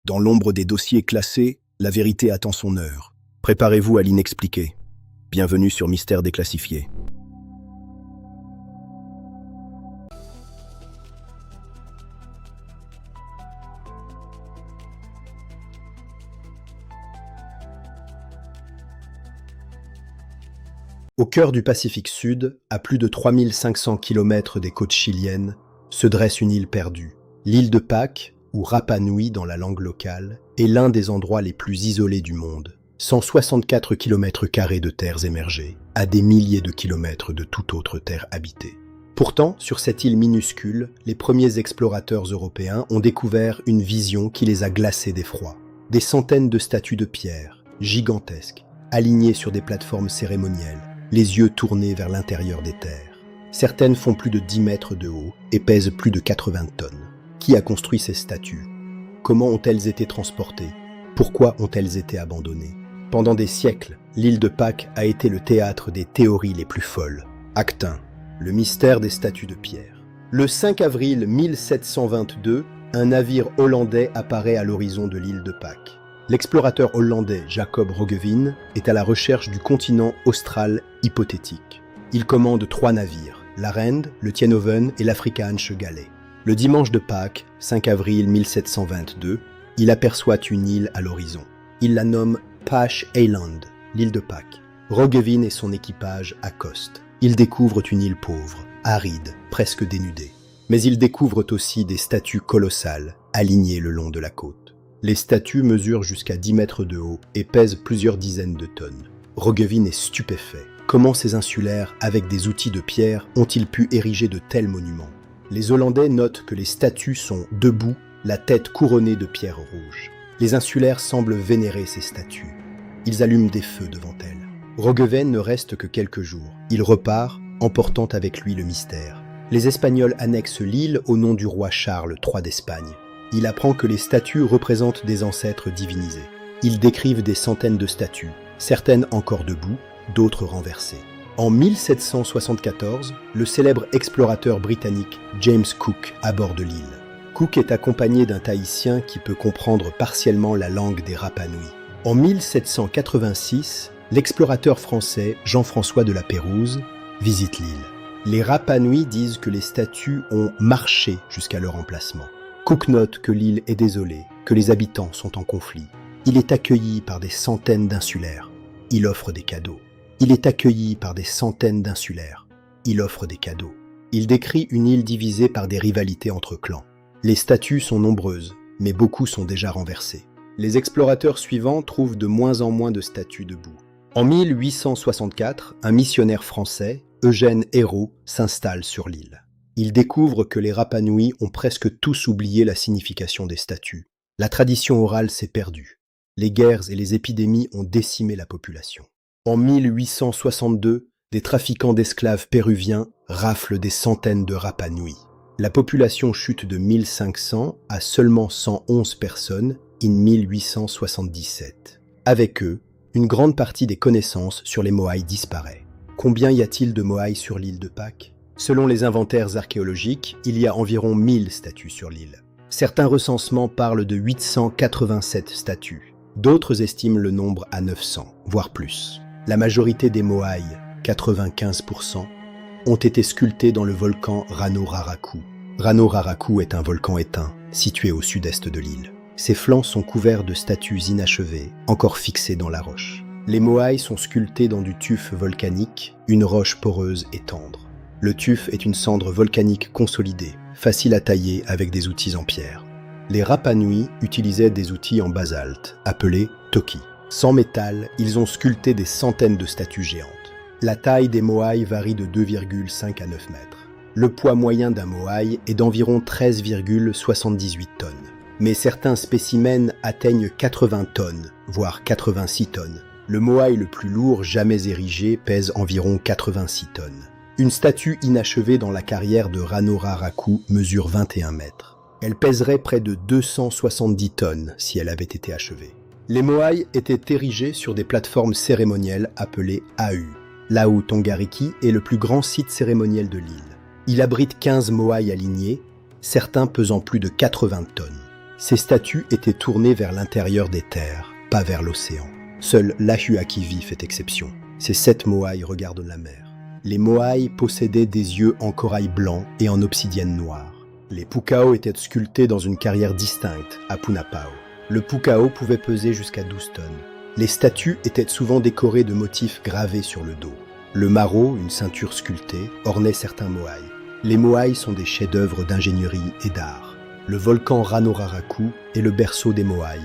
Dans l'ombre des dossiers classés, la vérité attend son heure. Préparez-vous à l'inexpliqué. Bienvenue sur Mystère déclassifié. Au cœur du Pacifique Sud, à plus de 3500 km des côtes chiliennes, se dresse une île perdue. L'île de Pâques, ou Rapa Nui dans la langue locale, est l'un des endroits les plus isolés du monde. 164 km² de terres émergées, à des milliers de kilomètres de toute autre terre habitée. Pourtant, sur cette île minuscule, les premiers explorateurs européens ont découvert une vision qui les a glacés d'effroi. Des centaines de statues de pierre, gigantesques, alignées sur des plateformes cérémonielles, les yeux tournés vers l'intérieur des terres. Certaines font plus de 10 mètres de haut et pèsent plus de 80 tonnes. Qui a construit ces statues? Comment ont-elles été transportées? Pourquoi ont-elles été abandonnées? Pendant des siècles, l'île de Pâques a été le théâtre des théories les plus folles. Acte 1. Le mystère des statues de pierre. Le 5 avril 1722, un navire hollandais apparaît à l'horizon de l'île de Pâques. L'explorateur hollandais Jacob Roggeveen est à la recherche du continent austral hypothétique. Il commande 3 navires, l'Arend, le Tienhoven et l'Afrikaanse Galet. Le dimanche de Pâques, 5 avril 1722, il aperçoit une île à l'horizon. Il la nomme Pache Eiland, l'île de Pâques. Roggeveen et son équipage accostent. Ils découvrent une île pauvre, aride, presque dénudée. Mais ils découvrent aussi des statues colossales, alignées le long de la côte. Les statues mesurent jusqu'à 10 mètres de haut et pèsent plusieurs dizaines de tonnes. Roggeveen est stupéfait. Comment ces insulaires, avec des outils de pierre, ont-ils pu ériger de tels monuments? Les Hollandais notent que les statues sont debout, la tête couronnée de pierres rouges. Les insulaires semblent vénérer ces statues. Ils allument des feux devant elles. Roggeveen ne reste que quelques jours. Il repart, emportant avec lui le mystère. Les Espagnols annexent l'île au nom du roi Charles III d'Espagne. Il apprend que les statues représentent des ancêtres divinisés. Ils décrivent des centaines de statues, certaines encore debout, d'autres renversées. En 1774, le célèbre explorateur britannique James Cook aborde l'île. Cook est accompagné d'un Tahitien qui peut comprendre partiellement la langue des Rapa Nui. En 1786, l'explorateur français Jean-François de la Pérouse visite l'île. Les Rapa Nui disent que les statues ont marché jusqu'à leur emplacement. Cook note que l'île est désolée, que les habitants sont en conflit. Il est accueilli par des centaines d'insulaires. Il offre des cadeaux. Il est accueilli par des centaines d'insulaires. Il offre des cadeaux. Il décrit une île divisée par des rivalités entre clans. Les statues sont nombreuses, mais beaucoup sont déjà renversées. Les explorateurs suivants trouvent de moins en moins de statues debout. En 1864, un missionnaire français, Eugène Hérault, s'installe sur l'île. Il découvre que les Rapa Nui ont presque tous oublié la signification des statues. La tradition orale s'est perdue. Les guerres et les épidémies ont décimé la population. En 1862, des trafiquants d'esclaves péruviens raflent des centaines de Rapa Nui. La population chute de 1500 à seulement 111 personnes in 1877. Avec eux, une grande partie des connaissances sur les Moaïs disparaît. Combien y a-t-il de Moaïs sur l'île de Pâques? Selon les inventaires archéologiques, il y a environ 1000 statues sur l'île. Certains recensements parlent de 887 statues. D'autres estiment le nombre à 900, voire plus. La majorité des Moaïs, 95%, ont été sculptés dans le volcan Rano Raraku. Rano Raraku est un volcan éteint, situé au sud-est de l'île. Ses flancs sont couverts de statues inachevées, encore fixées dans la roche. Les Moaïs sont sculptés dans du tuf volcanique, une roche poreuse et tendre. Le tuf est une cendre volcanique consolidée, facile à tailler avec des outils en pierre. Les Rapa Nui utilisaient des outils en basalte, appelés toki. Sans métal, ils ont sculpté des centaines de statues géantes. La taille des Moaïs varie de 2,5 à 9 mètres. Le poids moyen d'un Moaï est d'environ 13,78 tonnes. Mais certains spécimens atteignent 80 tonnes, voire 86 tonnes. Le Moaï le plus lourd jamais érigé pèse environ 86 tonnes. Une statue inachevée dans la carrière de Rano Raraku mesure 21 mètres. Elle pèserait près de 270 tonnes si elle avait été achevée. Les Moaïs étaient érigés sur des plateformes cérémonielles appelées AU. L'Ahu Tongariki est le plus grand site cérémoniel de l'île. Il abrite 15 Moaïs alignés, certains pesant plus de 80 tonnes. Ces statues étaient tournées vers l'intérieur des terres, pas vers l'océan. Seul l'Ahuakivi fait exception. Ces 7 moaïs regardent la mer. Les moaïs possédaient des yeux en corail blanc et en obsidienne noire. Les pukao étaient sculptés dans une carrière distincte, à Punapao. Le pukao pouvait peser jusqu'à 12 tonnes. Les statues étaient souvent décorées de motifs gravés sur le dos. Le maro, une ceinture sculptée, ornait certains moaïs. Les moaïs sont des chefs-d'œuvre d'ingénierie et d'art. Le volcan Ranoraraku est le berceau des moaïs.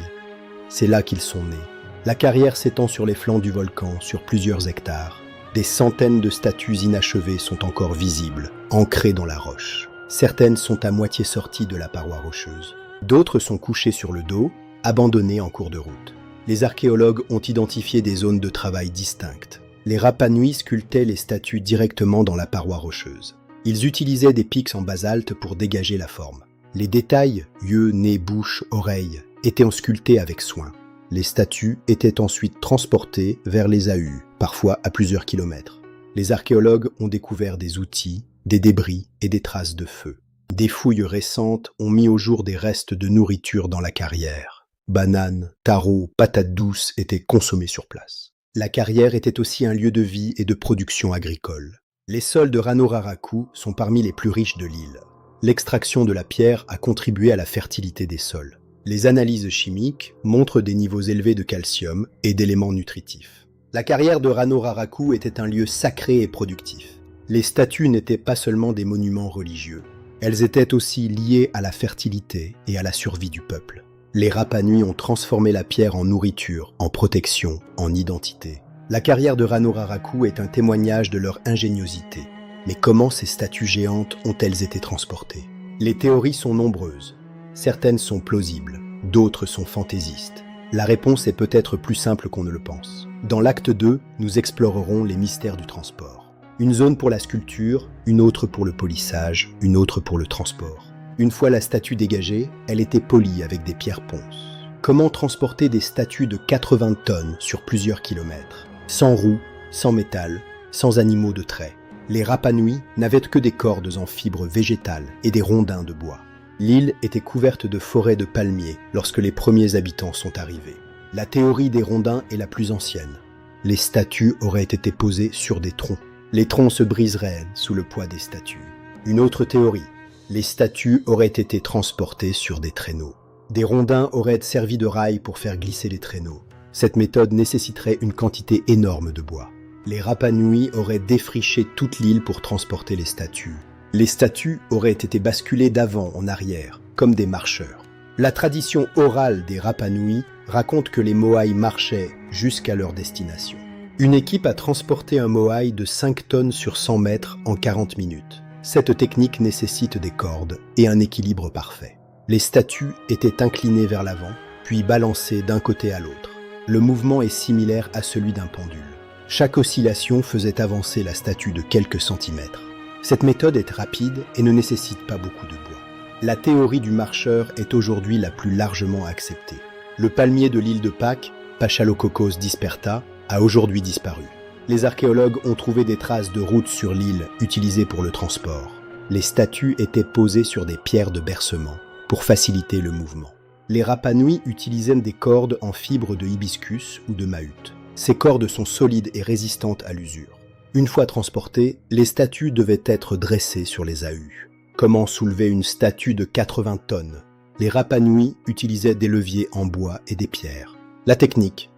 C'est là qu'ils sont nés. La carrière s'étend sur les flancs du volcan, sur plusieurs hectares. Des centaines de statues inachevées sont encore visibles, ancrées dans la roche. Certaines sont à moitié sorties de la paroi rocheuse. D'autres sont couchées sur le dos, abandonnées en cours de route. Les archéologues ont identifié des zones de travail distinctes. Les Rapa Nui sculptaient les statues directement dans la paroi rocheuse. Ils utilisaient des pics en basalte pour dégager la forme. Les détails, yeux, nez, bouche, oreilles, étaient sculptés avec soin. Les statues étaient ensuite transportées vers les AU, parfois à plusieurs kilomètres. Les archéologues ont découvert des outils, des débris et des traces de feu. Des fouilles récentes ont mis au jour des restes de nourriture dans la carrière. Bananes, tarots, patates douces étaient consommés sur place. La carrière était aussi un lieu de vie et de production agricole. Les sols de Ranoraraku sont parmi les plus riches de l'île. L'extraction de la pierre a contribué à la fertilité des sols. Les analyses chimiques montrent des niveaux élevés de calcium et d'éléments nutritifs. La carrière de Ranoraraku était un lieu sacré et productif. Les statues n'étaient pas seulement des monuments religieux. Elles étaient aussi liées à la fertilité et à la survie du peuple. Les Rapa Nui ont transformé la pierre en nourriture, en protection, en identité. La carrière de Ranoraraku est un témoignage de leur ingéniosité. Mais comment ces statues géantes ont-elles été transportées? Les théories sont nombreuses. Certaines sont plausibles, d'autres sont fantaisistes. La réponse est peut-être plus simple qu'on ne le pense. Dans l'acte 2, nous explorerons les mystères du transport. Une zone pour la sculpture, une autre pour le polissage, une autre pour le transport. Une fois la statue dégagée, elle était polie avec des pierres ponces. Comment transporter des statues de 80 tonnes sur plusieurs kilomètres? Sans roues, sans métal, sans animaux de trait. Les Rapa Nui n'avaient que des cordes en fibres végétales et des rondins de bois. L'île était couverte de forêts de palmiers lorsque les premiers habitants sont arrivés. La théorie des rondins est la plus ancienne. Les statues auraient été posées sur des troncs. Les troncs se briseraient sous le poids des statues. Une autre théorie, les statues auraient été transportées sur des traîneaux. Des rondins auraient servi de rails pour faire glisser les traîneaux. Cette méthode nécessiterait une quantité énorme de bois. Les Rapa Nui auraient défriché toute l'île pour transporter les statues. Les statues auraient été basculées d'avant en arrière, comme des marcheurs. La tradition orale des Rapa Nui raconte que les moaïs marchaient jusqu'à leur destination. Une équipe a transporté un moaï de 5 tonnes sur 100 mètres en 40 minutes. Cette technique nécessite des cordes et un équilibre parfait. Les statues étaient inclinées vers l'avant, puis balancées d'un côté à l'autre. Le mouvement est similaire à celui d'un pendule. Chaque oscillation faisait avancer la statue de quelques centimètres. Cette méthode est rapide et ne nécessite pas beaucoup de bois. La théorie du marcheur est aujourd'hui la plus largement acceptée. Le palmier de l'île de Pâques, Pachalococos disperta, a aujourd'hui disparu. Les archéologues ont trouvé des traces de routes sur l'île utilisées pour le transport. Les statues étaient posées sur des pierres de bercement pour faciliter le mouvement. Les Rapa Nui utilisaient des cordes en fibres de hibiscus ou de mahut. Ces cordes sont solides et résistantes à l'usure. Une fois transportées, les statues devaient être dressées sur les AU. Comment soulever une statue de 80 tonnes? Les Rapa Nui utilisaient des leviers en bois et des pierres. La technique: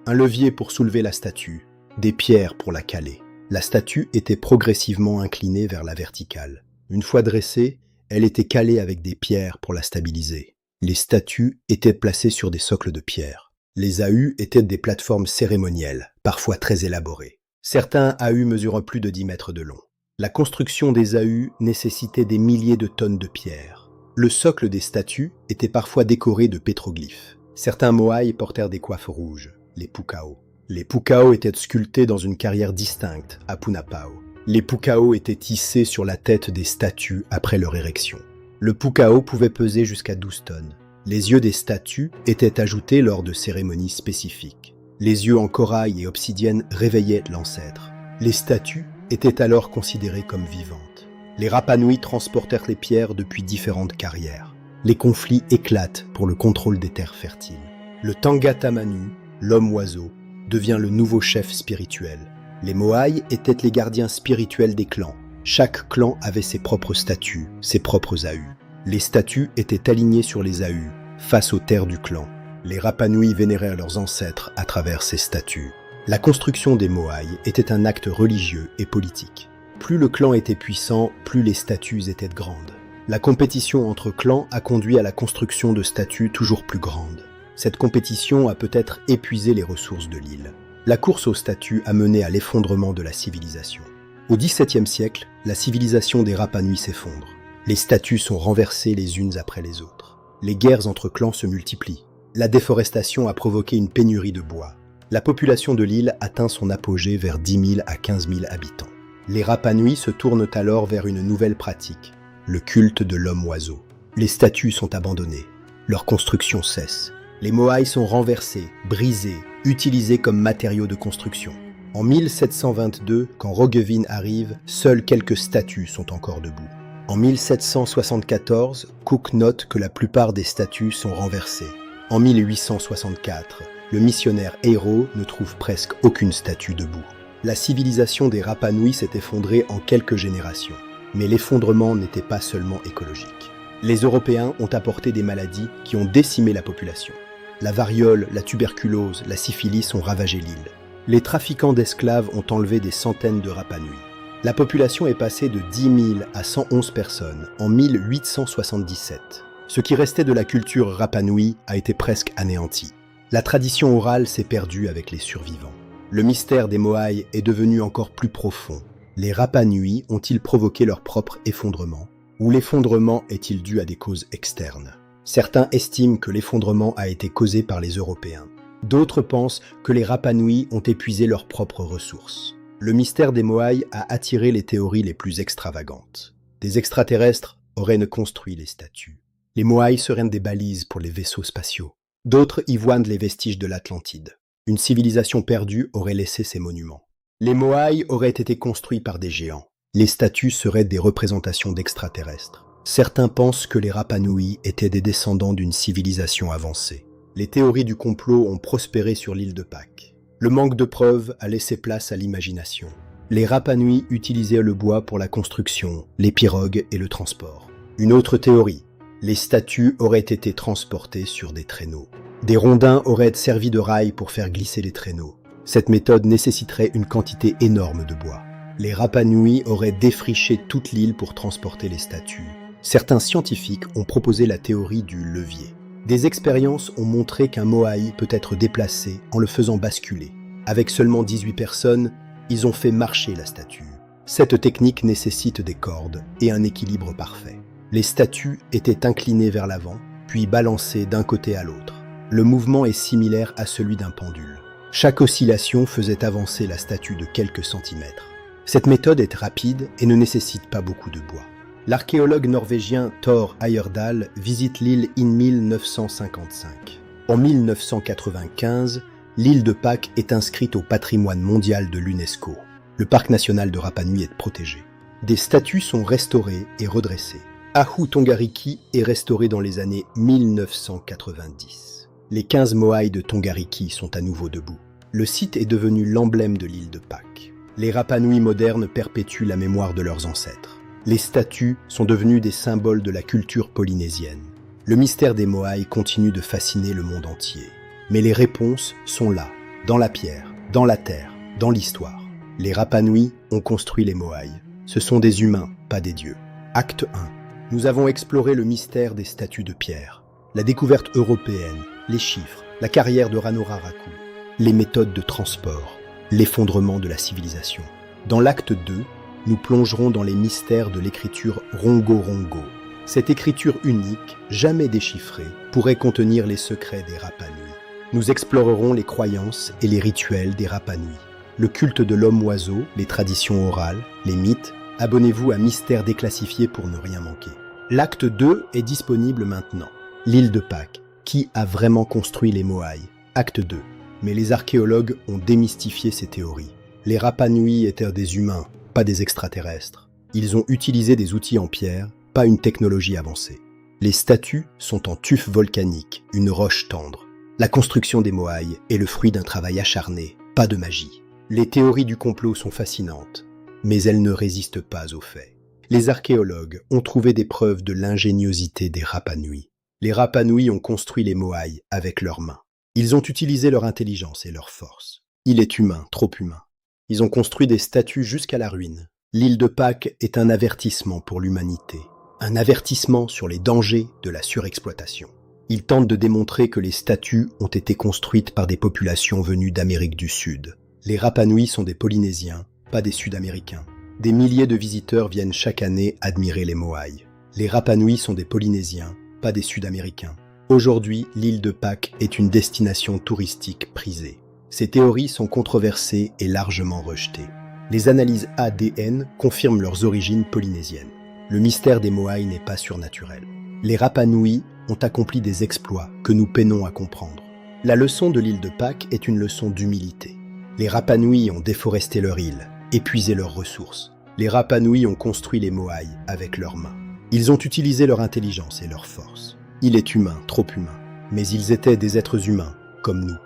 un levier pour soulever la statue, des pierres pour la caler. La statue était progressivement inclinée vers la verticale. Une fois dressée, elle était calée avec des pierres pour la stabiliser. Les statues étaient placées sur des socles de pierre. Les AU étaient des plateformes cérémonielles, parfois très élaborées. Certains AU mesurant plus de 10 mètres de long. La construction des AU nécessitait des milliers de tonnes de pierre. Le socle des statues était parfois décoré de pétroglyphes. Certains moaïs portèrent des coiffes rouges, les pukao. Les pukao étaient sculptés dans une carrière distincte, à Punapao. Les pukao étaient tissés sur la tête des statues après leur érection. Le pukao pouvait peser jusqu'à 12 tonnes. Les yeux des statues étaient ajoutés lors de cérémonies spécifiques. Les yeux en corail et obsidienne réveillaient l'ancêtre. Les statues étaient alors considérées comme vivantes. Les Rapa Nui transportèrent les pierres depuis différentes carrières. Les conflits éclatent pour le contrôle des terres fertiles. Le Tangata Manu, l'homme-oiseau, devient le nouveau chef spirituel. Les Moai étaient les gardiens spirituels des clans. Chaque clan avait ses propres statues, ses propres ahus. Les statues étaient alignées sur les ahus, face aux terres du clan. Les Rapa Nui vénéraient leurs ancêtres à travers ces statues. La construction des Moai était un acte religieux et politique. Plus le clan était puissant, plus les statues étaient grandes. La compétition entre clans a conduit à la construction de statues toujours plus grandes. Cette compétition a peut-être épuisé les ressources de l'île. La course aux statues a mené à l'effondrement de la civilisation. Au XVIIe siècle, la civilisation des Rapa Nui s'effondre. Les statues sont renversées les unes après les autres. Les guerres entre clans se multiplient. La déforestation a provoqué une pénurie de bois. La population de l'île atteint son apogée vers 10 000 à 15 000 habitants. Les Rapa Nui se tournent alors vers une nouvelle pratique, le culte de l'homme-oiseau. Les statues sont abandonnées. Leur construction cesse. Les Moai sont renversés, brisés, utilisés comme matériaux de construction. En 1722, quand Roggeveen arrive, seules quelques statues sont encore debout. En 1774, Cook note que la plupart des statues sont renversées. En 1864, le missionnaire Eyraud ne trouve presque aucune statue debout. La civilisation des Rapa Nui s'est effondrée en quelques générations. Mais l'effondrement n'était pas seulement écologique. Les Européens ont apporté des maladies qui ont décimé la population. La variole, la tuberculose, la syphilis ont ravagé l'île. Les trafiquants d'esclaves ont enlevé des centaines de Rapa Nui. La population est passée de 10 000 à 111 personnes en 1877. Ce qui restait de la culture Rapa Nui a été presque anéanti. La tradition orale s'est perdue avec les survivants. Le mystère des Moai est devenu encore plus profond. Les Rapa Nui ont-ils provoqué leur propre effondrement? Ou l'effondrement est-il dû à des causes externes? Certains estiment que l'effondrement a été causé par les Européens. D'autres pensent que les Rapa Nui ont épuisé leurs propres ressources. Le mystère des Moai a attiré les théories les plus extravagantes. Des extraterrestres auraient construit les statues. Les Moai seraient des balises pour les vaisseaux spatiaux. D'autres y voient les vestiges de l'Atlantide. Une civilisation perdue aurait laissé ces monuments. Les Moai auraient été construits par des géants. Les statues seraient des représentations d'extraterrestres. Certains pensent que les Rapa Nui étaient des descendants d'une civilisation avancée. Les théories du complot ont prospéré sur l'île de Pâques. Le manque de preuves a laissé place à l'imagination. Les Rapa Nui utilisaient le bois pour la construction, les pirogues et le transport. Une autre théorie, les statues auraient été transportées sur des traîneaux. Des rondins auraient servi de rails pour faire glisser les traîneaux. Cette méthode nécessiterait une quantité énorme de bois. Les Rapa Nui auraient défriché toute l'île pour transporter les statues. Certains scientifiques ont proposé la théorie du levier. Des expériences ont montré qu'un Moai peut être déplacé en le faisant basculer. Avec seulement 18 personnes, ils ont fait marcher la statue. Cette technique nécessite des cordes et un équilibre parfait. Les statues étaient inclinées vers l'avant, puis balancées d'un côté à l'autre. Le mouvement est similaire à celui d'un pendule. Chaque oscillation faisait avancer la statue de quelques centimètres. Cette méthode est rapide et ne nécessite pas beaucoup de bois. L'archéologue norvégien Thor Heyerdahl visite l'île en 1955. En 1995, l'île de Pâques est inscrite au patrimoine mondial de l'UNESCO. Le parc national de Rapa Nui est protégé. Des statues sont restaurées et redressées. Ahu Tongariki est restauré dans les années 1990. Les 15 Moai de Tongariki sont à nouveau debout. Le site est devenu l'emblème de l'île de Pâques. Les Rapa Nui modernes perpétuent la mémoire de leurs ancêtres. Les statues sont devenues des symboles de la culture polynésienne. Le mystère des Moai continue de fasciner le monde entier. Mais les réponses sont là, dans la pierre, dans la terre, dans l'histoire. Les Rapa Nui ont construit les Moai. Ce sont des humains, pas des dieux. Acte 1. Nous avons exploré le mystère des statues de pierre, la découverte européenne, les chiffres, la carrière de Ranoraraku, les méthodes de transport, l'effondrement de la civilisation. Dans l'acte 2, nous plongerons dans les mystères de l'écriture Rongo-Rongo. Cette écriture unique, jamais déchiffrée, pourrait contenir les secrets des Rapa Nui. Nous explorerons les croyances et les rituels des Rapa Nui, le culte de l'homme-oiseau, les traditions orales, les mythes. Abonnez-vous à Mystères déclassifiés pour ne rien manquer. L'acte 2 est disponible maintenant. L'île de Pâques. Qui a vraiment construit les Moai? Acte 2. Mais les archéologues ont démystifié ces théories. Les Rapa Nui étaient des humains, pas des extraterrestres. Ils ont utilisé des outils en pierre, pas une technologie avancée. Les statues sont en tuf volcanique, une roche tendre. La construction des Moai est le fruit d'un travail acharné, pas de magie. Les théories du complot sont fascinantes, mais elles ne résistent pas aux faits. Les archéologues ont trouvé des preuves de l'ingéniosité des Rapa Nui. Les Rapa Nui ont construit les Moai avec leurs mains. Ils ont utilisé leur intelligence et leur force. Il est humain, trop humain. Ils ont construit des statues jusqu'à la ruine. L'île de Pâques est un avertissement pour l'humanité. Un avertissement sur les dangers de la surexploitation. Ils tentent de démontrer que les statues ont été construites par des populations venues d'Amérique du Sud. Les Rapa Nui sont des Polynésiens, pas des Sud-Américains. Des milliers de visiteurs viennent chaque année admirer les Moai. Les Rapa Nui sont des Polynésiens, pas des Sud-Américains. Aujourd'hui, l'île de Pâques est une destination touristique prisée. Ces théories sont controversées et largement rejetées. Les analyses ADN confirment leurs origines polynésiennes. Le mystère des Moai n'est pas surnaturel. Les Rapa Nui ont accompli des exploits que nous peinons à comprendre. La leçon de l'île de Pâques est une leçon d'humilité. Les Rapa Nui ont déforesté leur île, épuisé leurs ressources. Les Rapa Nui ont construit les Moai avec leurs mains. Ils ont utilisé leur intelligence et leur force. Il est humain, trop humain, mais ils étaient des êtres humains, comme nous.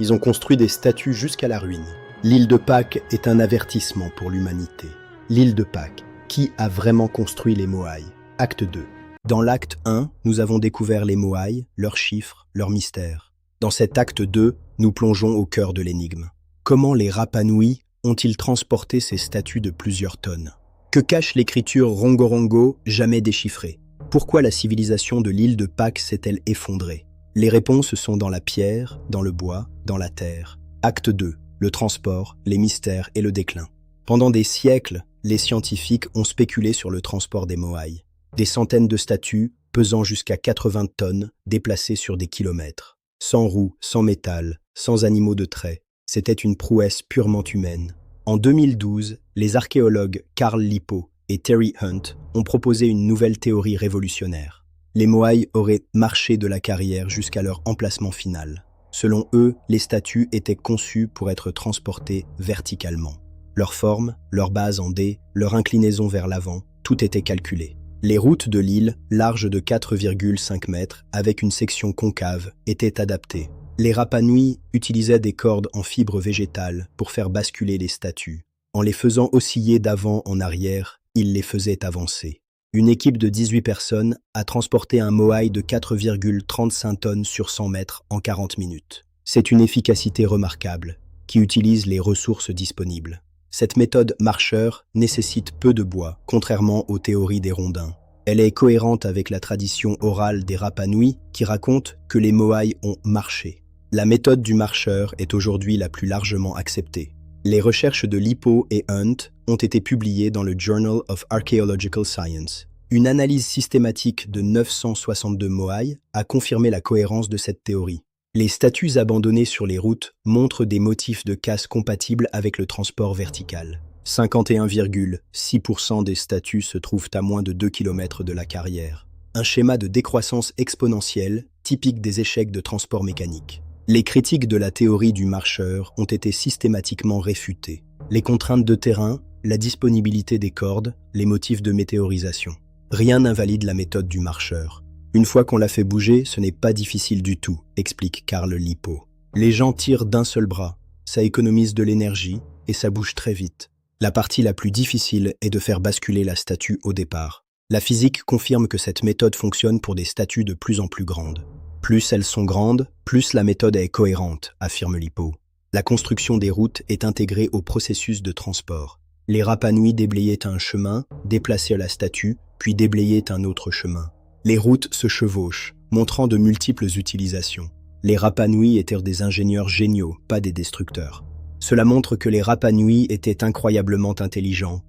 Ils ont construit des statues jusqu'à la ruine. L'île de Pâques est un avertissement pour l'humanité. L'île de Pâques, qui a vraiment construit les Moai? Acte 2. Dans l'acte 1, nous avons découvert les Moai, leurs chiffres, leurs mystères. Dans cet acte 2, nous plongeons au cœur de l'énigme. Comment les Rapa Nui ont-ils transporté ces statues de plusieurs tonnes? Que cache l'écriture Rongorongo, jamais déchiffrée? Pourquoi la civilisation de l'île de Pâques s'est-elle effondrée? Les réponses sont dans la pierre, dans le bois, dans la terre. Acte 2. Le transport, les mystères et le déclin. Pendant des siècles, les scientifiques ont spéculé sur le transport des Moai. Des centaines de statues, pesant jusqu'à 80 tonnes, déplacées sur des kilomètres. Sans roues, sans métal, sans animaux de trait. C'était une prouesse purement humaine. En 2012, les archéologues Carl Lippo et Terry Hunt ont proposé une nouvelle théorie révolutionnaire. Les Moai auraient marché de la carrière jusqu'à leur emplacement final. Selon eux, les statues étaient conçues pour être transportées verticalement. Leur forme, leur base en D, leur inclinaison vers l'avant, tout était calculé. Les routes de l'île, larges de 4,5 mètres, avec une section concave, étaient adaptées. Les Rapa Nui utilisaient des cordes en fibres végétales pour faire basculer les statues. En les faisant osciller d'avant en arrière, ils les faisaient avancer. Une équipe de 18 personnes a transporté un Moai de 4,35 tonnes sur 100 mètres en 40 minutes. C'est une efficacité remarquable, qui utilise les ressources disponibles. Cette méthode marcheur nécessite peu de bois, contrairement aux théories des rondins. Elle est cohérente avec la tradition orale des Rapa Nui qui raconte que les Moai ont marché. La méthode du marcheur est aujourd'hui la plus largement acceptée. Les recherches de Lippo et Hunt ont été publiées dans le Journal of Archaeological Science. Une analyse systématique de 962 Moai a confirmé la cohérence de cette théorie. Les statues abandonnées sur les routes montrent des motifs de casse compatibles avec le transport vertical. 51,6% des statues se trouvent à moins de 2 km de la carrière. Un schéma de décroissance exponentielle typique des échecs de transport mécanique. Les critiques de la théorie du marcheur ont été systématiquement réfutées. Les contraintes de terrain, la disponibilité des cordes, les motifs de météorisation. Rien n'invalide la méthode du marcheur. Une fois qu'on l'a fait bouger, ce n'est pas difficile du tout, explique Carl Lippo. Les gens tirent d'un seul bras, ça économise de l'énergie et ça bouge très vite. La partie la plus difficile est de faire basculer la statue au départ. La physique confirme que cette méthode fonctionne pour des statues de plus en plus grandes. Plus elles sont grandes, plus la méthode est cohérente, affirme Lippo. La construction des routes est intégrée au processus de transport. Les Rapa Nui déblayaient un chemin, déplaçaient la statue, puis déblayaient un autre chemin. Les routes se chevauchent, montrant de multiples utilisations. Les Rapa Nui étaient des ingénieurs géniaux, pas des destructeurs. Cela montre que les Rapa Nui étaient incroyablement intelligents.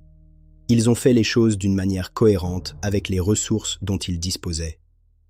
Ils ont fait les choses d'une manière cohérente avec les ressources dont ils disposaient.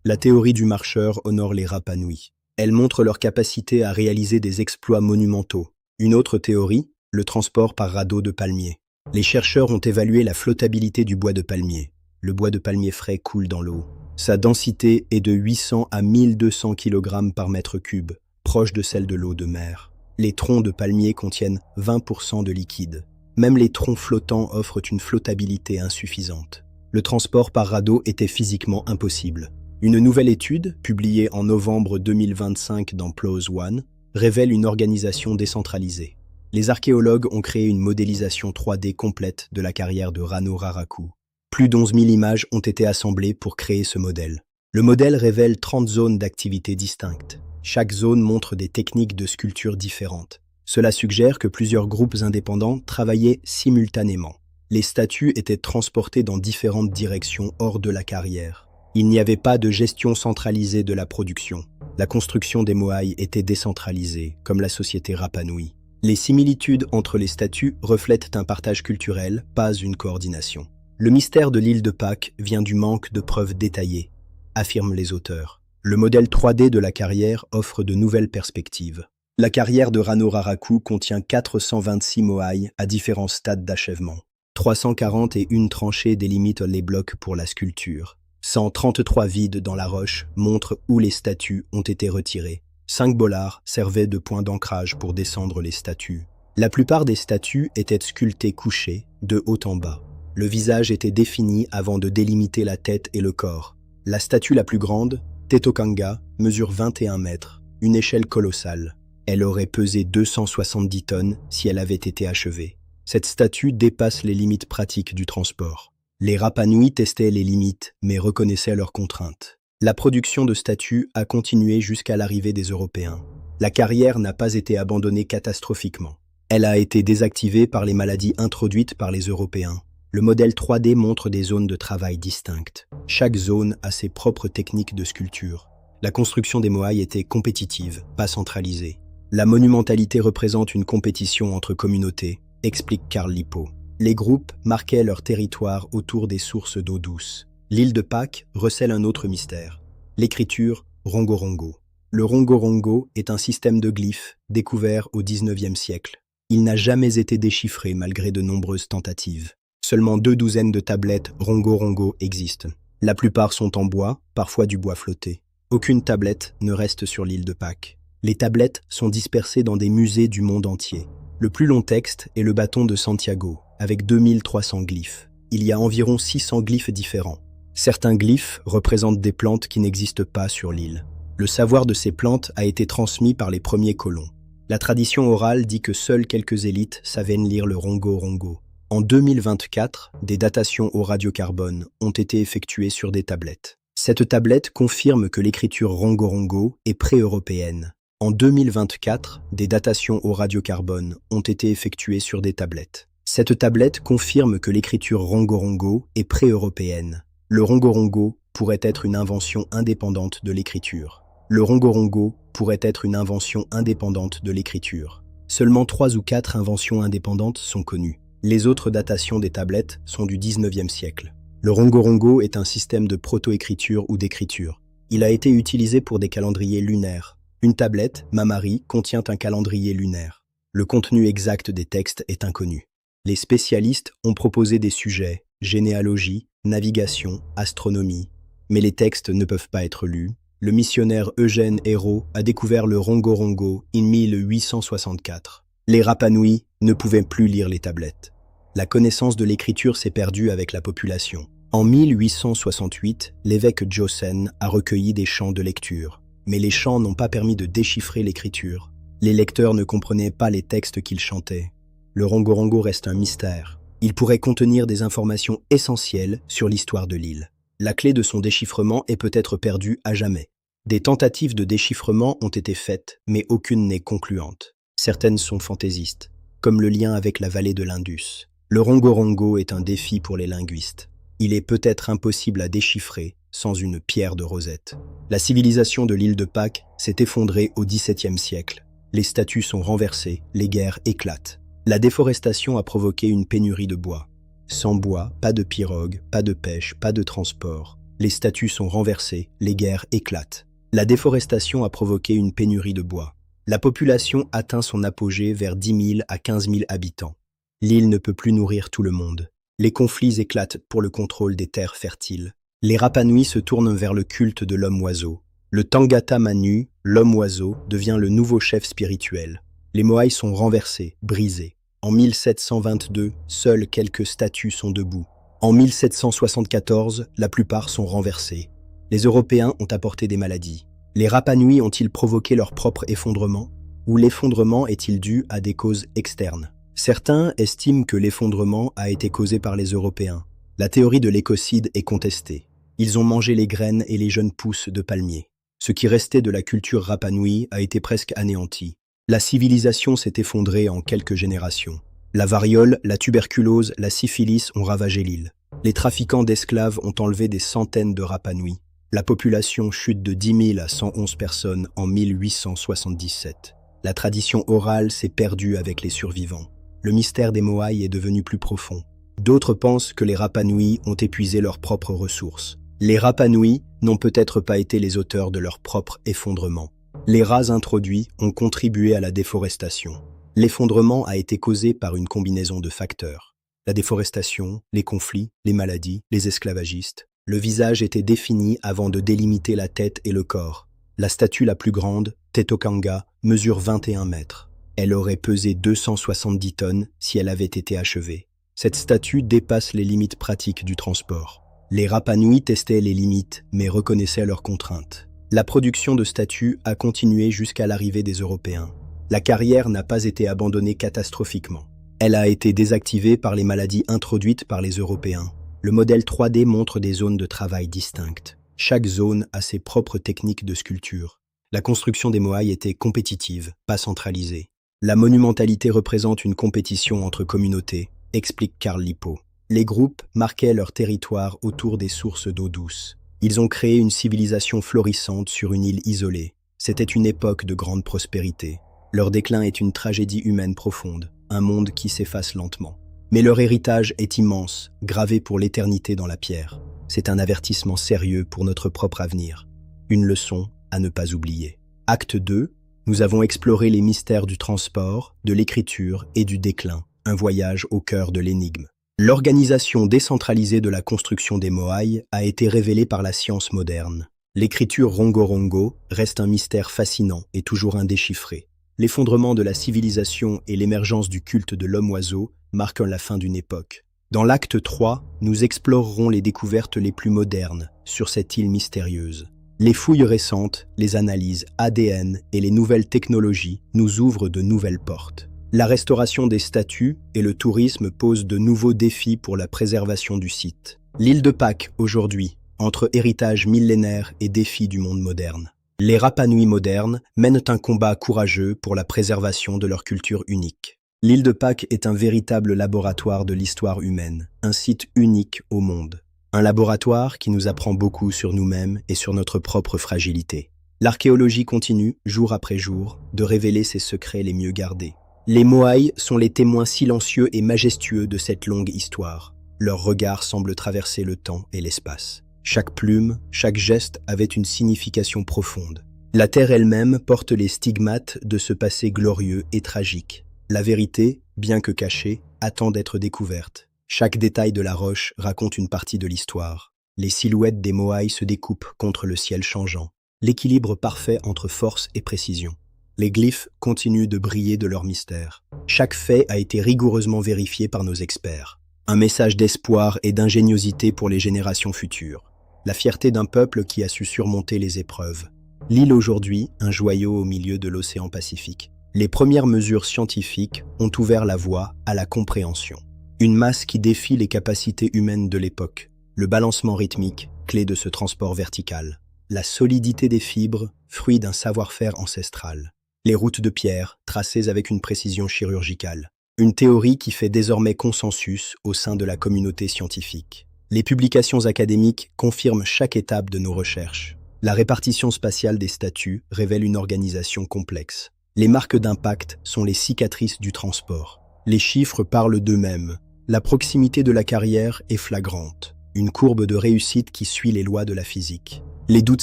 La théorie du marcheur honore les Rapa Nui. Elle montre leur capacité à réaliser des exploits monumentaux. Une autre théorie, le transport par radeau de palmier. Les chercheurs ont évalué la flottabilité du bois de palmier. Le bois de palmier frais coule dans l'eau. Sa densité est de 800 à 1200 kg par mètre cube, proche de celle de l'eau de mer. Les troncs de palmier contiennent 20% de liquide. Même les troncs flottants offrent une flottabilité insuffisante. Le transport par radeau était physiquement impossible. Une nouvelle étude, publiée en novembre 2025 dans PLOS ONE, révèle une organisation décentralisée. Les archéologues ont créé une modélisation 3D complète de la carrière de Rano Raraku. Plus d'11 000 images ont été assemblées pour créer ce modèle. Le modèle révèle 30 zones d'activité distinctes. Chaque zone montre des techniques de sculpture différentes. Cela suggère que plusieurs groupes indépendants travaillaient simultanément. Les statues étaient transportées dans différentes directions hors de la carrière. Il n'y avait pas de gestion centralisée de la production. La construction des moaïs était décentralisée, comme la société Rapa Nui. Les similitudes entre les statues reflètent un partage culturel, pas une coordination. Le mystère de l'île de Pâques vient du manque de preuves détaillées, affirment les auteurs. Le modèle 3D de la carrière offre de nouvelles perspectives. La carrière de Rano Raraku contient 426 moaïs à différents stades d'achèvement. 341 tranchées délimitent les blocs pour la sculpture. 133 vides dans la roche montrent où les statues ont été retirées. 5 bollards servaient de point d'ancrage pour descendre les statues. La plupart des statues étaient sculptées couchées, de haut en bas. Le visage était défini avant de délimiter la tête et le corps. La statue la plus grande, Tetokanga, mesure 21 mètres, une échelle colossale. Elle aurait pesé 270 tonnes si elle avait été achevée. Cette statue dépasse les limites pratiques du transport. Les Rapa Nui testaient les limites, mais reconnaissaient leurs contraintes. La production de statues a continué jusqu'à l'arrivée des Européens. La carrière n'a pas été abandonnée catastrophiquement. Elle a été désactivée par les maladies introduites par les Européens. Le modèle 3D montre des zones de travail distinctes. Chaque zone a ses propres techniques de sculpture. La construction des moaïs était compétitive, pas centralisée. La monumentalité représente une compétition entre communautés, explique Carl Lipo. Les groupes marquaient leur territoire autour des sources d'eau douce. L'île de Pâques recèle un autre mystère. L'écriture Rongorongo. Le Rongorongo est un système de glyphes découvert au XIXe siècle. Il n'a jamais été déchiffré malgré de nombreuses tentatives. Seulement 2 douzaines de tablettes Rongorongo existent. La plupart sont en bois, parfois du bois flotté. Aucune tablette ne reste sur l'île de Pâques. Les tablettes sont dispersées dans des musées du monde entier. Le plus long texte est le bâton de Santiago, avec 2300 glyphes. Il y a environ 600 glyphes différents. Certains glyphes représentent des plantes qui n'existent pas sur l'île. Le savoir de ces plantes a été transmis par les premiers colons. La tradition orale dit que seules quelques élites savaient lire le Rongorongo. En 2024, des datations au radiocarbone ont été effectuées sur des tablettes. Cette tablette confirme que l'écriture Rongorongo est pré-européenne. En 2024, des datations au radiocarbone ont été effectuées sur des tablettes. Cette tablette confirme que l'écriture Rongorongo est pré-européenne. Le Rongorongo pourrait être une invention indépendante de l'écriture. Le Rongorongo pourrait être une invention indépendante de l'écriture. Seulement 3 ou 4 inventions indépendantes sont connues. Les autres datations des tablettes sont du XIXe siècle. Le Rongorongo est un système de proto-écriture ou d'écriture. Il a été utilisé pour des calendriers lunaires. Une tablette, Mamari, contient un calendrier lunaire. Le contenu exact des textes est inconnu. Les spécialistes ont proposé des sujets, généalogie, navigation, astronomie. Mais les textes ne peuvent pas être lus. Le missionnaire Eugène Hérault a découvert le Rongorongo en 1864. Les Rapa Nui ne pouvaient plus lire les tablettes. La connaissance de l'écriture s'est perdue avec la population. En 1868, l'évêque Josen a recueilli des chants de lecture. Mais les chants n'ont pas permis de déchiffrer l'écriture. Les lecteurs ne comprenaient pas les textes qu'ils chantaient. Le Rongorongo reste un mystère. Il pourrait contenir des informations essentielles sur l'histoire de l'île. La clé de son déchiffrement est peut-être perdue à jamais. Des tentatives de déchiffrement ont été faites, mais aucune n'est concluante. Certaines sont fantaisistes, comme le lien avec la vallée de l'Indus. Le Rongorongo est un défi pour les linguistes. Il est peut-être impossible à déchiffrer sans une pierre de Rosette. La civilisation de l'île de Pâques s'est effondrée au XVIIe siècle. Les statues sont renversées, les guerres éclatent. La déforestation a provoqué une pénurie de bois. Sans bois, pas de pirogue, pas de pêche, pas de transport. Les statues sont renversées, les guerres éclatent. La déforestation a provoqué une pénurie de bois. La population atteint son apogée vers 10 000 à 15 000 habitants. L'île ne peut plus nourrir tout le monde. Les conflits éclatent pour le contrôle des terres fertiles. Les Rapa Nui se tournent vers le culte de l'homme-oiseau. Le Tangata Manu, l'homme-oiseau, devient le nouveau chef spirituel. Les moaïs sont renversés, brisés. En 1722, seules quelques statues sont debout. En 1774, la plupart sont renversées. Les Européens ont apporté des maladies. Les Rapa Nui ont-ils provoqué leur propre effondrement? Ou l'effondrement est-il dû à des causes externes? Certains estiment que l'effondrement a été causé par les Européens. La théorie de l'écocide est contestée. Ils ont mangé les graines et les jeunes pousses de palmiers. Ce qui restait de la culture Rapa Nui a été presque anéanti. La civilisation s'est effondrée en quelques générations. La variole, la tuberculose, la syphilis ont ravagé l'île. Les trafiquants d'esclaves ont enlevé des centaines de Rapa Nui. La population chute de 10 000 à 111 personnes en 1877. La tradition orale s'est perdue avec les survivants. Le mystère des Moai est devenu plus profond. D'autres pensent que les Rapa Nui ont épuisé leurs propres ressources. Les Rapa Nui n'ont peut-être pas été les auteurs de leur propre effondrement. Les rats introduits ont contribué à la déforestation. L'effondrement a été causé par une combinaison de facteurs. La déforestation, les conflits, les maladies, les esclavagistes. Le visage était défini avant de délimiter la tête et le corps. La statue la plus grande, Tetokanga, mesure 21 mètres. Elle aurait pesé 270 tonnes si elle avait été achevée. Cette statue dépasse les limites pratiques du transport. Les Rapa Nui testaient les limites, mais reconnaissaient leurs contraintes. La production de statues a continué jusqu'à l'arrivée des Européens. La carrière n'a pas été abandonnée catastrophiquement. Elle a été désactivée par les maladies introduites par les Européens. Le modèle 3D montre des zones de travail distinctes. Chaque zone a ses propres techniques de sculpture. La construction des Moai était compétitive, pas centralisée. La monumentalité représente une compétition entre communautés, explique Carl Lipo. Les groupes marquaient leur territoire autour des sources d'eau douce. Ils ont créé une civilisation florissante sur une île isolée. C'était une époque de grande prospérité. Leur déclin est une tragédie humaine profonde, un monde qui s'efface lentement. Mais leur héritage est immense, gravé pour l'éternité dans la pierre. C'est un avertissement sérieux pour notre propre avenir. Une leçon à ne pas oublier. Acte 2, nous avons exploré les mystères du transport, de l'écriture et du déclin, un voyage au cœur de l'énigme. L'organisation décentralisée de la construction des Moai a été révélée par la science moderne. L'écriture Rongorongo reste un mystère fascinant et toujours indéchiffré. L'effondrement de la civilisation et l'émergence du culte de l'homme-oiseau marquent la fin d'une époque. Dans l'acte 3, nous explorerons les découvertes les plus modernes sur cette île mystérieuse. Les fouilles récentes, les analyses ADN et les nouvelles technologies nous ouvrent de nouvelles portes. La restauration des statues et le tourisme posent de nouveaux défis pour la préservation du site. L'île de Pâques, aujourd'hui, entre héritage millénaire et défis du monde moderne. Les Rapa Nui modernes mènent un combat courageux pour la préservation de leur culture unique. L'île de Pâques est un véritable laboratoire de l'histoire humaine, un site unique au monde. Un laboratoire qui nous apprend beaucoup sur nous-mêmes et sur notre propre fragilité. L'archéologie continue, jour après jour, de révéler ses secrets les mieux gardés. Les Moai sont les témoins silencieux et majestueux de cette longue histoire. Leur regard semble traverser le temps et l'espace. Chaque plume, chaque geste avait une signification profonde. La terre elle-même porte les stigmates de ce passé glorieux et tragique. La vérité, bien que cachée, attend d'être découverte. Chaque détail de la roche raconte une partie de l'histoire. Les silhouettes des Moai se découpent contre le ciel changeant. L'équilibre parfait entre force et précision. Les glyphes continuent de briller de leur mystère. Chaque fait a été rigoureusement vérifié par nos experts. Un message d'espoir et d'ingéniosité pour les générations futures. La fierté d'un peuple qui a su surmonter les épreuves. L'île aujourd'hui, un joyau au milieu de l'océan Pacifique. Les premières mesures scientifiques ont ouvert la voie à la compréhension. Une masse qui défie les capacités humaines de l'époque. Le balancement rythmique, clé de ce transport vertical. La solidité des fibres, fruit d'un savoir-faire ancestral. Les routes de pierre, tracées avec une précision chirurgicale. Une théorie qui fait désormais consensus au sein de la communauté scientifique. Les publications académiques confirment chaque étape de nos recherches. La répartition spatiale des statues révèle une organisation complexe. Les marques d'impact sont les cicatrices du transport. Les chiffres parlent d'eux-mêmes. La proximité de la carrière est flagrante. Une courbe de réussite qui suit les lois de la physique. Les doutes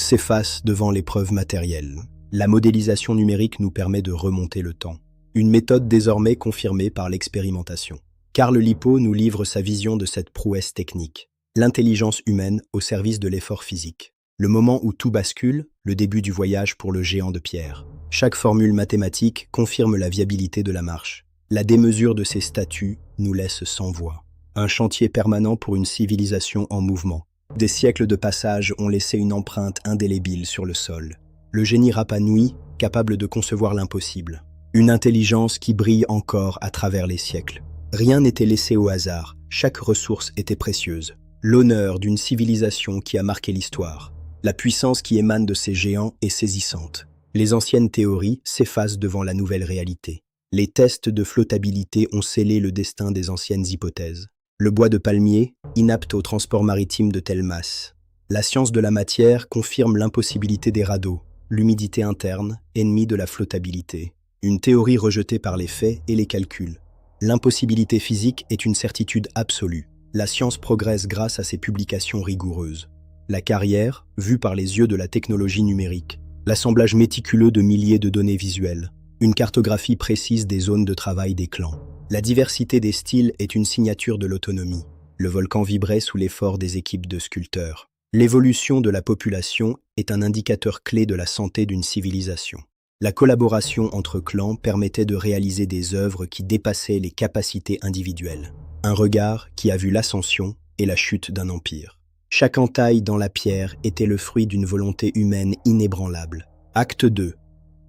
s'effacent devant les preuves matérielles. La modélisation numérique nous permet de remonter le temps. Une méthode désormais confirmée par l'expérimentation. Carl Lipo nous livre sa vision de cette prouesse technique. L'intelligence humaine au service de l'effort physique. Le moment où tout bascule, le début du voyage pour le géant de pierre. Chaque formule mathématique confirme la viabilité de la marche. La démesure de ces statues nous laisse sans voix. Un chantier permanent pour une civilisation en mouvement. Des siècles de passage ont laissé une empreinte indélébile sur le sol. Le génie Rapa Nui, capable de concevoir l'impossible. Une intelligence qui brille encore à travers les siècles. Rien n'était laissé au hasard, chaque ressource était précieuse. L'honneur d'une civilisation qui a marqué l'histoire. La puissance qui émane de ces géants est saisissante. Les anciennes théories s'effacent devant la nouvelle réalité. Les tests de flottabilité ont scellé le destin des anciennes hypothèses. Le bois de palmier, inapte au transport maritime de telle masse. La science de la matière confirme l'impossibilité des radeaux, l'humidité interne, ennemie de la flottabilité. Une théorie rejetée par les faits et les calculs. L'impossibilité physique est une certitude absolue. La science progresse grâce à ses publications rigoureuses. La carrière, vue par les yeux de la technologie numérique. L'assemblage méticuleux de milliers de données visuelles. Une cartographie précise des zones de travail des clans. La diversité des styles est une signature de l'autonomie. Le volcan vibrait sous l'effort des équipes de sculpteurs. L'évolution de la population est un indicateur clé de la santé d'une civilisation. La collaboration entre clans permettait de réaliser des œuvres qui dépassaient les capacités individuelles. Un regard qui a vu l'ascension et la chute d'un empire. Chaque entaille dans la pierre était le fruit d'une volonté humaine inébranlable. Acte 2.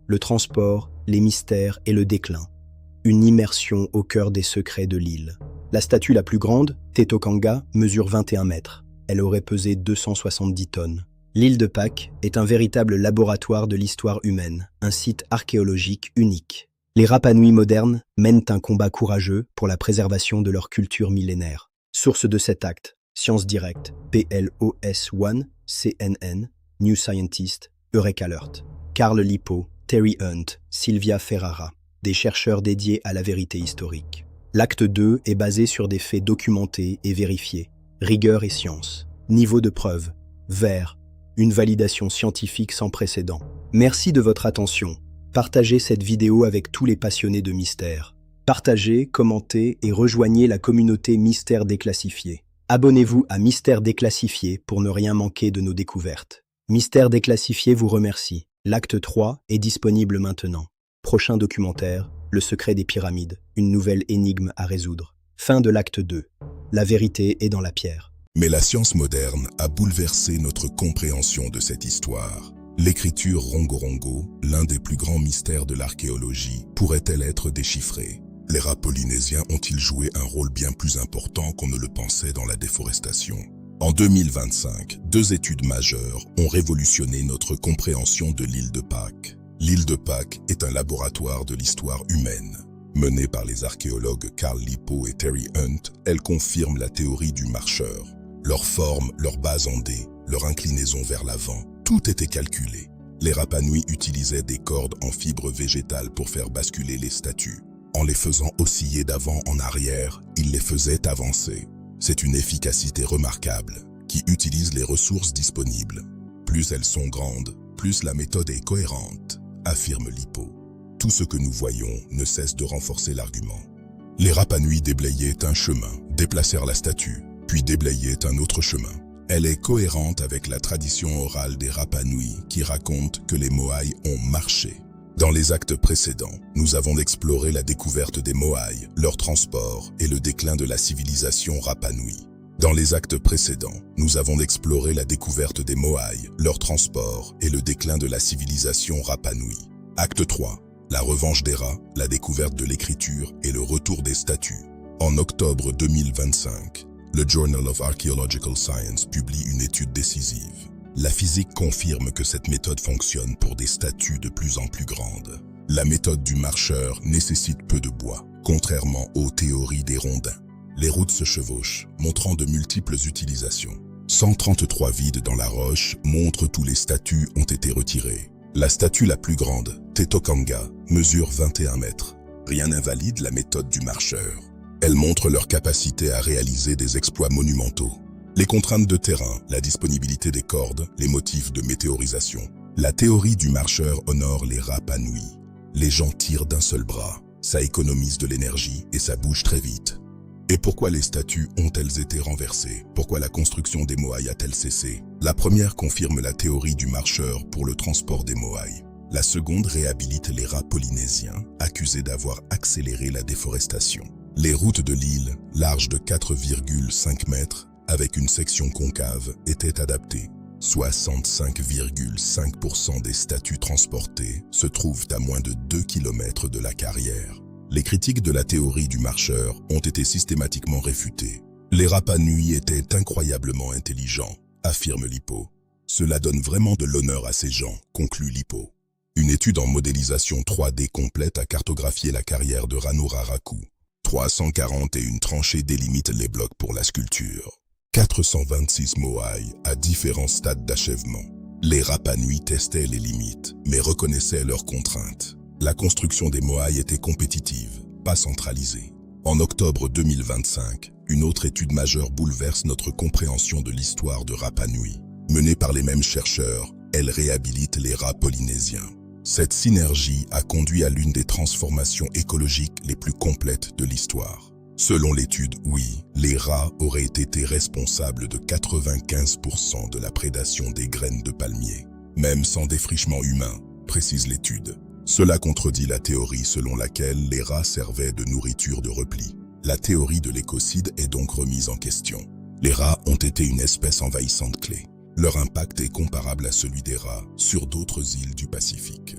Le transport, les mystères et le déclin. Une immersion au cœur des secrets de l'île. La statue la plus grande, Tetokanga, mesure 21 mètres. Elle aurait pesé 270 tonnes. L'île de Pâques est un véritable laboratoire de l'histoire humaine, un site archéologique unique. Les Rapa Nui modernes mènent un combat courageux pour la préservation de leur culture millénaire. Source de cet acte, Science Directe, PLOS1, CNN, New Scientist, Eureka Alert. Carl Lipo, Terry Hunt, Sylvia Ferrara, des chercheurs dédiés à la vérité historique. L'acte 2 est basé sur des faits documentés et vérifiés. Rigueur et science. Niveau de preuve. Vert. Une validation scientifique sans précédent. Merci de votre attention. Partagez cette vidéo avec tous les passionnés de mystère. Partagez, commentez et rejoignez la communauté Mystère Déclassifié. Abonnez-vous à Mystère Déclassifié pour ne rien manquer de nos découvertes. Mystère Déclassifié vous remercie. L'acte 3 est disponible maintenant. Prochain documentaire, Le secret des pyramides, une nouvelle énigme à résoudre. Fin de l'acte 2. La vérité est dans la pierre. Mais la science moderne a bouleversé notre compréhension de cette histoire. L'écriture Rongorongo, l'un des plus grands mystères de l'archéologie, pourrait-elle être déchiffrée? Les rats polynésiens ont-ils joué un rôle bien plus important qu'on ne le pensait dans la déforestation? En 2025, 2 études majeures ont révolutionné notre compréhension de l'île de Pâques. L'île de Pâques est un laboratoire de l'histoire humaine. Menée par les archéologues Carl Lipo et Terry Hunt, elle confirme la théorie du marcheur. Leur forme, leur base en D, leur inclinaison vers l'avant, tout était calculé. Les Rapa Nui utilisaient des cordes en fibres végétales pour faire basculer les statues. En les faisant osciller d'avant en arrière, ils les faisaient avancer. C'est une efficacité remarquable, qui utilise les ressources disponibles. Plus elles sont grandes, plus la méthode est cohérente, affirme Lipo. Tout ce que nous voyons ne cesse de renforcer l'argument. Les Rapa Nui déblayaient un chemin, déplacèrent la statue, puis déblayaient un autre chemin. Elle est cohérente avec la tradition orale des Rapa Nui qui raconte que les Moai ont marché. Dans les actes précédents, nous avons exploré la découverte des Moai, leur transport et le déclin de la civilisation Rapa Nui. Dans les actes précédents, nous avons exploré la découverte des Moai, leur transport et le déclin de la civilisation Rapa Nui. Acte 3. La revanche des rats, la découverte de l'écriture et le retour des statues. En octobre 2025, le Journal of Archaeological Science publie une étude décisive. La physique confirme que cette méthode fonctionne pour des statues de plus en plus grandes. La méthode du marcheur nécessite peu de bois, contrairement aux théories des rondins. Les routes se chevauchent, montrant de multiples utilisations. 133 vides dans la roche montrent tous les statues ont été retirées. La statue la plus grande, Tetokanga, mesure 21 mètres. Rien n'invalide la méthode du marcheur. Elle montre leur capacité à réaliser des exploits monumentaux. Les contraintes de terrain, la disponibilité des cordes, les motifs de météorisation. La théorie du marcheur honore les Rapa Nui. Les gens tirent d'un seul bras, ça économise de l'énergie et ça bouge très vite. Et pourquoi les statues ont-elles été renversées? Pourquoi la construction des Moai a-t-elle cessé? La première confirme la théorie du marcheur pour le transport des Moai. La seconde réhabilite les rats polynésiens, accusés d'avoir accéléré la déforestation. Les routes de l'île, larges de 4,5 mètres, avec une section concave, étaient adaptés. 65,5% des statues transportées se trouvent à moins de 2 km de la carrière. Les critiques de la théorie du marcheur ont été systématiquement réfutées. Les Rapa Nui étaient incroyablement intelligents, affirme Lippo. Cela donne vraiment de l'honneur à ces gens, conclut Lippo. Une étude en modélisation 3D complète a cartographié la carrière de Ranuraraku. 341 tranchées délimitent les blocs pour la sculpture. 426 moai à différents stades d'achèvement. Les Rapa Nui testaient les limites, mais reconnaissaient leurs contraintes. La construction des moai était compétitive, pas centralisée. En octobre 2025, une autre étude majeure bouleverse notre compréhension de l'histoire de Rapa Nui. Menée par les mêmes chercheurs, elle réhabilite les rats polynésiens. Cette synergie a conduit à l'une des transformations écologiques les plus complètes de l'histoire. Selon l'étude, oui, les rats auraient été responsables de 95% de la prédation des graines de palmier, même sans défrichement humain, précise l'étude. Cela contredit la théorie selon laquelle les rats servaient de nourriture de repli. La théorie de l'écocide est donc remise en question. Les rats ont été une espèce envahissante clé. Leur impact est comparable à celui des rats sur d'autres îles du Pacifique.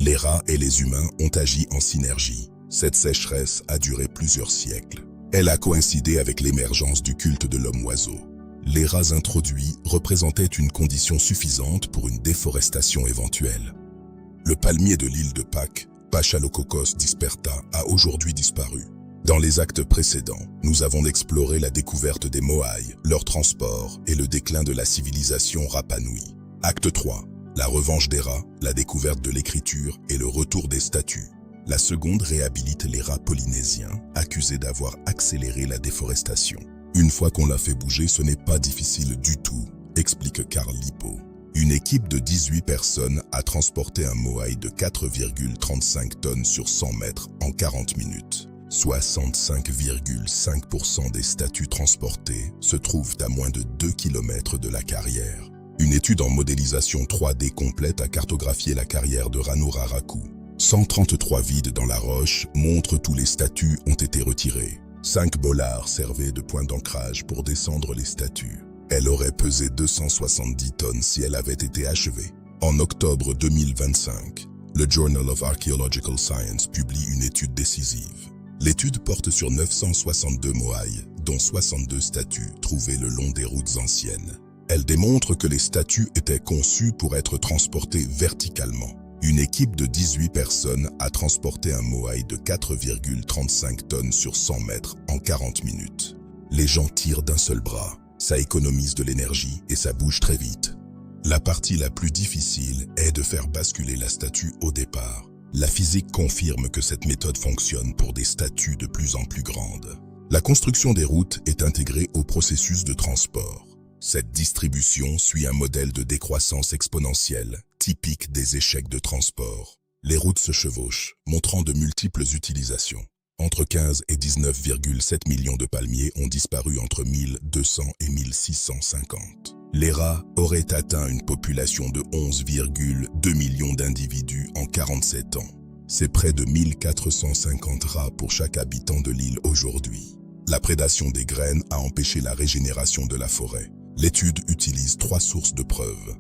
Les rats et les humains ont agi en synergie. Cette sécheresse a duré plusieurs siècles. Elle a coïncidé avec l'émergence du culte de l'homme-oiseau. Les rats introduits représentaient une condition suffisante pour une déforestation éventuelle. Le palmier de l'île de Pâques, Pachalococcus disperta, a aujourd'hui disparu. Dans les actes précédents, nous avons exploré la découverte des moai, leur transport et le déclin de la civilisation Rapa Nui. Acte 3, la revanche des rats, la découverte de l'écriture et le retour des statues. La seconde réhabilite les rats polynésiens, accusés d'avoir accéléré la déforestation. Une fois qu'on l'a fait bouger, ce n'est pas difficile du tout, explique Carl Lippo. Une équipe de 18 personnes a transporté un moai de 4,35 tonnes sur 100 mètres en 40 minutes. 65,5% des statues transportées se trouvent à moins de 2 km de la carrière. Une étude en modélisation 3D complète a cartographié la carrière de Ranuraraku. 133 vides dans la roche montrent tous les statues ont été retirés. 5 bollards servaient de point d'ancrage pour descendre les statues. Elle aurait pesé 270 tonnes si elle avait été achevée. En octobre 2025, le Journal of Archaeological Science publie une étude décisive. L'étude porte sur 962 moai, dont 62 statues trouvées le long des routes anciennes. Elle démontre que les statues étaient conçues pour être transportées verticalement. Une équipe de 18 personnes a transporté un moai de 4,35 tonnes sur 100 mètres en 40 minutes. Les gens tirent d'un seul bras, ça économise de l'énergie et ça bouge très vite. La partie la plus difficile est de faire basculer la statue au départ. La physique confirme que cette méthode fonctionne pour des statues de plus en plus grandes. La construction des routes est intégrée au processus de transport. Cette distribution suit un modèle de décroissance exponentielle, typique des échecs de transport. Les routes se chevauchent, montrant de multiples utilisations. Entre 15 et 19,7 millions de palmiers ont disparu entre 1200 et 1650. Les rats auraient atteint une population de 11,2 millions d'individus en 47 ans. C'est près de 1450 rats pour chaque habitant de l'île aujourd'hui. La prédation des graines a empêché la régénération de la forêt. L'étude utilise 3 sources de preuves: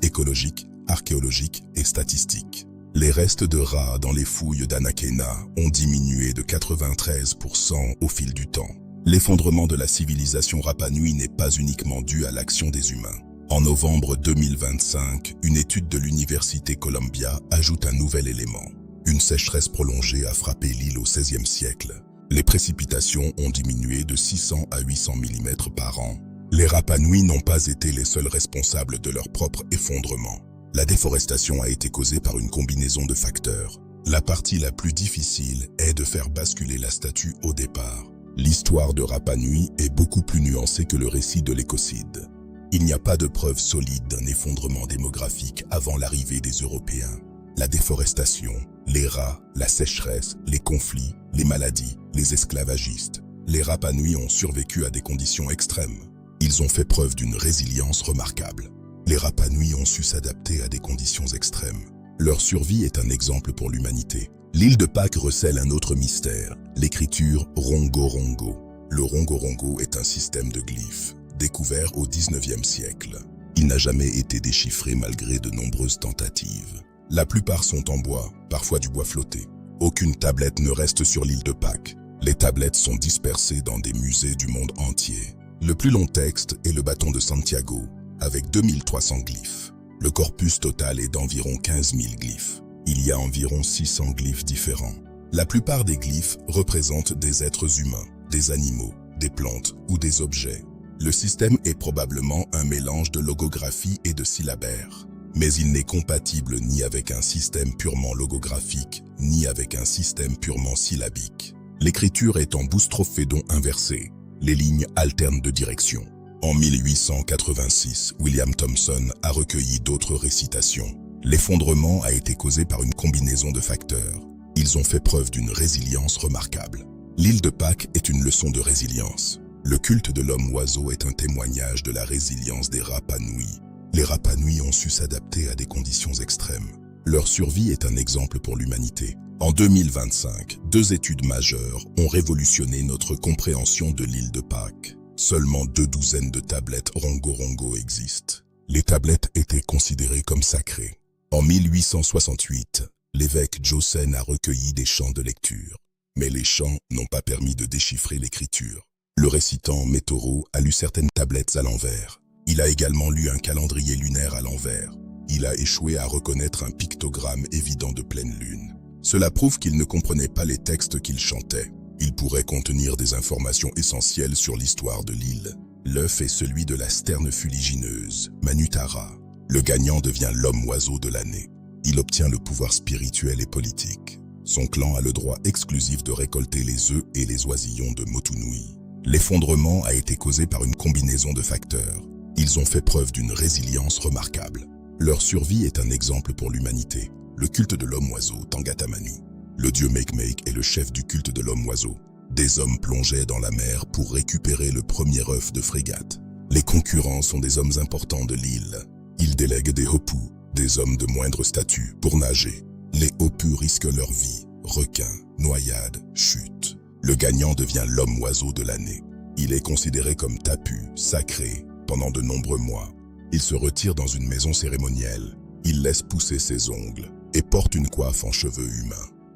écologiques, archéologiques et statistiques. Les restes de rats dans les fouilles d'Anakena ont diminué de 93% au fil du temps. L'effondrement de la civilisation Rapa Nui n'est pas uniquement dû à l'action des humains. En novembre 2025, une étude de l'Université Columbia ajoute un nouvel élément. Une sécheresse prolongée a frappé l'île au XVIe siècle. Les précipitations ont diminué de 600 à 800 mm par an. Les Rapa Nui n'ont pas été les seuls responsables de leur propre effondrement. La déforestation a été causée par une combinaison de facteurs. La partie la plus difficile est de faire basculer la statue au départ. L'histoire de Rapa Nui est beaucoup plus nuancée que le récit de l'écocide. Il n'y a pas de preuve solide d'un effondrement démographique avant l'arrivée des Européens. La déforestation, les rats, la sécheresse, les conflits, les maladies, les esclavagistes. Les Rapa Nui ont survécu à des conditions extrêmes. Ils ont fait preuve d'une résilience remarquable. Les Rapa Nui ont su s'adapter à des conditions extrêmes. Leur survie est un exemple pour l'humanité. L'île de Pâques recèle un autre mystère, l'écriture Rongorongo. Le Rongorongo est un système de glyphes, découvert au XIXe siècle. Il n'a jamais été déchiffré malgré de nombreuses tentatives. La plupart sont en bois, parfois du bois flotté. Aucune tablette ne reste sur l'île de Pâques. Les tablettes sont dispersées dans des musées du monde entier. Le plus long texte est le bâton de Santiago, avec 2300 glyphes. Le corpus total est d'environ 15 000 glyphes. Il y a environ 600 glyphes différents. La plupart des glyphes représentent des êtres humains, des animaux, des plantes ou des objets. Le système est probablement un mélange de logographie et de syllabaire. Mais il n'est compatible ni avec un système purement logographique, ni avec un système purement syllabique. L'écriture est en boustrophédon inversé. Les lignes alternent de direction. En 1886, William Thomson a recueilli d'autres récitations. L'effondrement a été causé par une combinaison de facteurs. Ils ont fait preuve d'une résilience remarquable. L'île de Pâques est une leçon de résilience. Le culte de l'homme-oiseau est un témoignage de la résilience des Rapa Nui. Les Rapa Nui ont su s'adapter à des conditions extrêmes. Leur survie est un exemple pour l'humanité. En 2025, 2 études majeures ont révolutionné notre compréhension de l'île de Pâques. Seulement 2 douzaines de tablettes Rongorongo existent. Les tablettes étaient considérées comme sacrées. En 1868, l'évêque Josen a recueilli des chants de lecture. Mais les chants n'ont pas permis de déchiffrer l'écriture. Le récitant Métoro a lu certaines tablettes à l'envers. Il a également lu un calendrier lunaire à l'envers. Il a échoué à reconnaître un pictogramme évident de pleine lune. Cela prouve qu'il ne comprenait pas les textes qu'il chantait. Il pourrait contenir des informations essentielles sur l'histoire de l'île. L'œuf est celui de la sterne fuligineuse, Manutara. Le gagnant devient l'homme-oiseau de l'année. Il obtient le pouvoir spirituel et politique. Son clan a le droit exclusif de récolter les œufs et les oisillons de Motunui. L'effondrement a été causé par une combinaison de facteurs. Ils ont fait preuve d'une résilience remarquable. Leur survie est un exemple pour l'humanité. Le culte de l'homme-oiseau, Tangatamanu. Le dieu Makemake est le chef du culte de l'homme-oiseau. Des hommes plongeaient dans la mer pour récupérer le premier œuf de frégate. Les concurrents sont des hommes importants de l'île. Ils délèguent des hopus, des hommes de moindre statut, pour nager. Les hopus risquent leur vie. Requins, noyades, chutes. Le gagnant devient l'homme-oiseau de l'année. Il est considéré comme tapu, sacré, pendant de nombreux mois. Il se retire dans une maison cérémonielle. Il laisse pousser ses ongles et porte une coiffe en cheveux humains.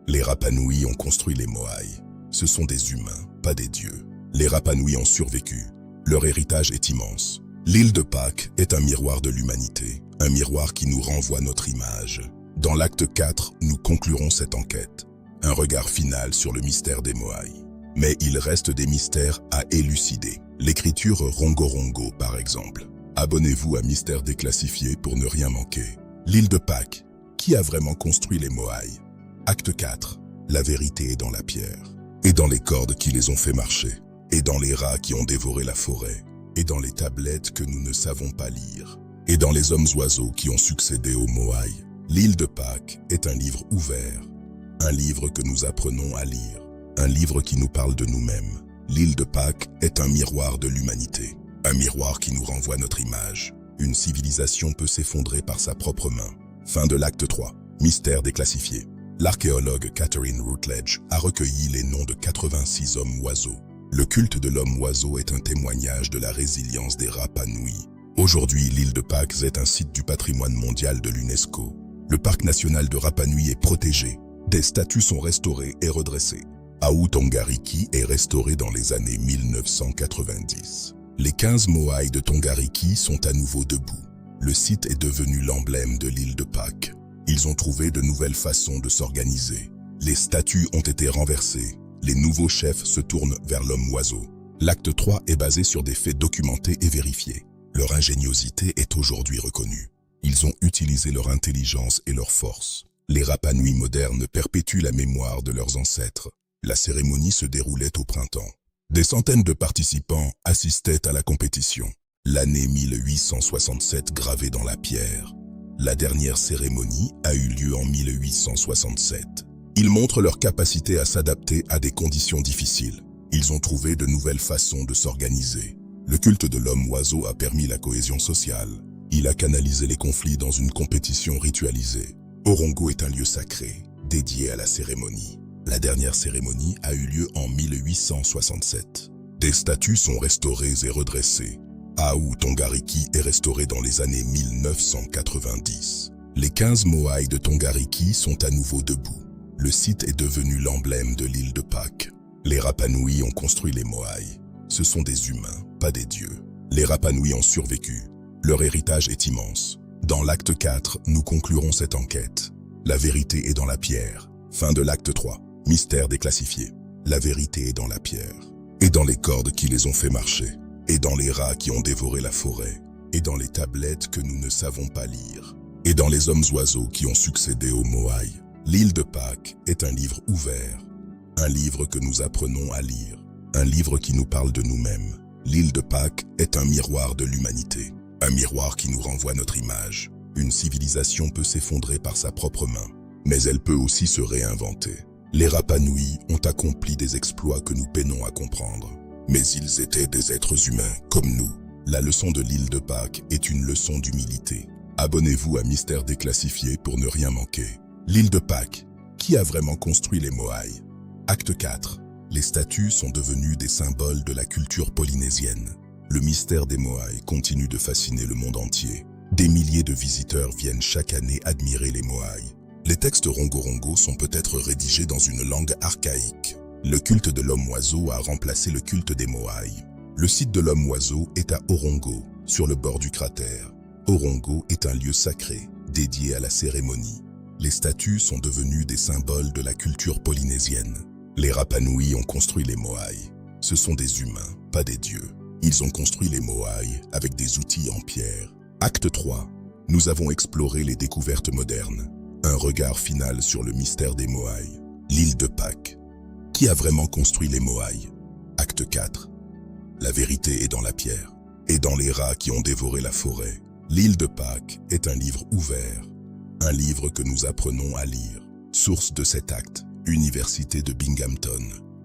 Les Rapa Nui ont construit les Moai. Ce sont des humains, pas des dieux. Les Rapa Nui ont survécu. Leur héritage est immense. L'île de Pâques est un miroir de l'humanité, un miroir qui nous renvoie notre image. Dans l'acte 4, nous conclurons cette enquête. Un regard final sur le mystère des Moai. Mais il reste des mystères à élucider. L'écriture Rongorongo, par exemple. Abonnez-vous à Mystère déclassifié pour ne rien manquer. L'île de Pâques. Qui a vraiment construit les Moai? Acte 4. La vérité est dans la pierre. Et dans les cordes qui les ont fait marcher. Et dans les rats qui ont dévoré la forêt. Et dans les tablettes que nous ne savons pas lire. Et dans les hommes-oiseaux qui ont succédé aux Moai. L'île de Pâques est un livre ouvert. Un livre que nous apprenons à lire. Un livre qui nous parle de nous-mêmes. L'île de Pâques est un miroir de l'humanité. Un miroir qui nous renvoie notre image. Une civilisation peut s'effondrer par sa propre main. Fin de l'acte 3. Mystère déclassifié. L'archéologue Catherine Routledge a recueilli les noms de 86 hommes-oiseaux. Le culte de l'homme-oiseau est un témoignage de la résilience des Rapa Nui. Aujourd'hui, l'île de Pâques est un site du patrimoine mondial de l'UNESCO. Le parc national de Rapa Nui est protégé. Des statues sont restaurées et redressées. Awu Tongariki est restauré dans les années 1990. Les 15 Moai de Tongariki sont à nouveau debout. Le site est devenu l'emblème de l'île de Pâques. Ils ont trouvé de nouvelles façons de s'organiser. Les statues ont été renversées. Les nouveaux chefs se tournent vers l'homme-oiseau. L'acte 3 est basé sur des faits documentés et vérifiés. Leur ingéniosité est aujourd'hui reconnue. Ils ont utilisé leur intelligence et leur force. Les Rapa Nui modernes perpétuent la mémoire de leurs ancêtres. La cérémonie se déroulait au printemps. Des centaines de participants assistaient à la compétition. L'année 1867 gravée dans la pierre. La dernière cérémonie a eu lieu en 1867. Ils montrent leur capacité à s'adapter à des conditions difficiles. Ils ont trouvé de nouvelles façons de s'organiser. Le culte de l'homme-oiseau a permis la cohésion sociale. Il a canalisé les conflits dans une compétition ritualisée. Orongo est un lieu sacré, dédié à la cérémonie. La dernière cérémonie a eu lieu en 1867. Des statues sont restaurées et redressées. Aau Tongariki est restauré dans les années 1990. Les 15 moaïs de Tongariki sont à nouveau debout. Le site est devenu l'emblème de l'île de Pâques. Les Rapanui ont construit les moaïs. Ce sont des humains, pas des dieux. Les Rapanui ont survécu. Leur héritage est immense. Dans l'acte 4, nous conclurons cette enquête. La vérité est dans la pierre. Fin de l'acte 3. Mystère déclassifié. La vérité est dans la pierre. Et dans les cordes qui les ont fait marcher. Et dans les rats qui ont dévoré la forêt. Et dans les tablettes que nous ne savons pas lire. Et dans les hommes-oiseaux qui ont succédé aux moaïs. L'île de Pâques est un livre ouvert. Un livre que nous apprenons à lire. Un livre qui nous parle de nous-mêmes. L'île de Pâques est un miroir de l'humanité. Un miroir qui nous renvoie notre image. Une civilisation peut s'effondrer par sa propre main, mais elle peut aussi se réinventer. Les Rapanui ont accompli des exploits que nous peinons à comprendre. Mais ils étaient des êtres humains comme nous. La leçon de l'île de Pâques est une leçon d'humilité. Abonnez-vous à Mystère déclassifié pour ne rien manquer. L'île de Pâques. Qui a vraiment construit les moaïs? Acte 4. Les statues sont devenues des symboles de la culture polynésienne. Le mystère des moaïs continue de fasciner le monde entier. Des milliers de visiteurs viennent chaque année admirer les moaïs. Les textes rongorongo sont peut-être rédigés dans une langue archaïque. Le culte de l'homme-oiseau a remplacé le culte des moaïs. Le site de l'homme-oiseau est à Orongo, sur le bord du cratère. Orongo est un lieu sacré, dédié à la cérémonie. Les statues sont devenues des symboles de la culture polynésienne. Les Rapanui ont construit les moaïs. Ce sont des humains, pas des dieux. Ils ont construit les moaïs avec des outils en pierre. Acte 3. Nous avons exploré les découvertes modernes. Un regard final sur le mystère des moaïs. L'île de Pâques. Qui a vraiment construit les moaïs? Acte 4. La vérité est dans la pierre et dans les rats qui ont dévoré la forêt. L'île de Pâques est un livre ouvert. Un livre que nous apprenons à lire. Source de cet acte, Université de Binghamton.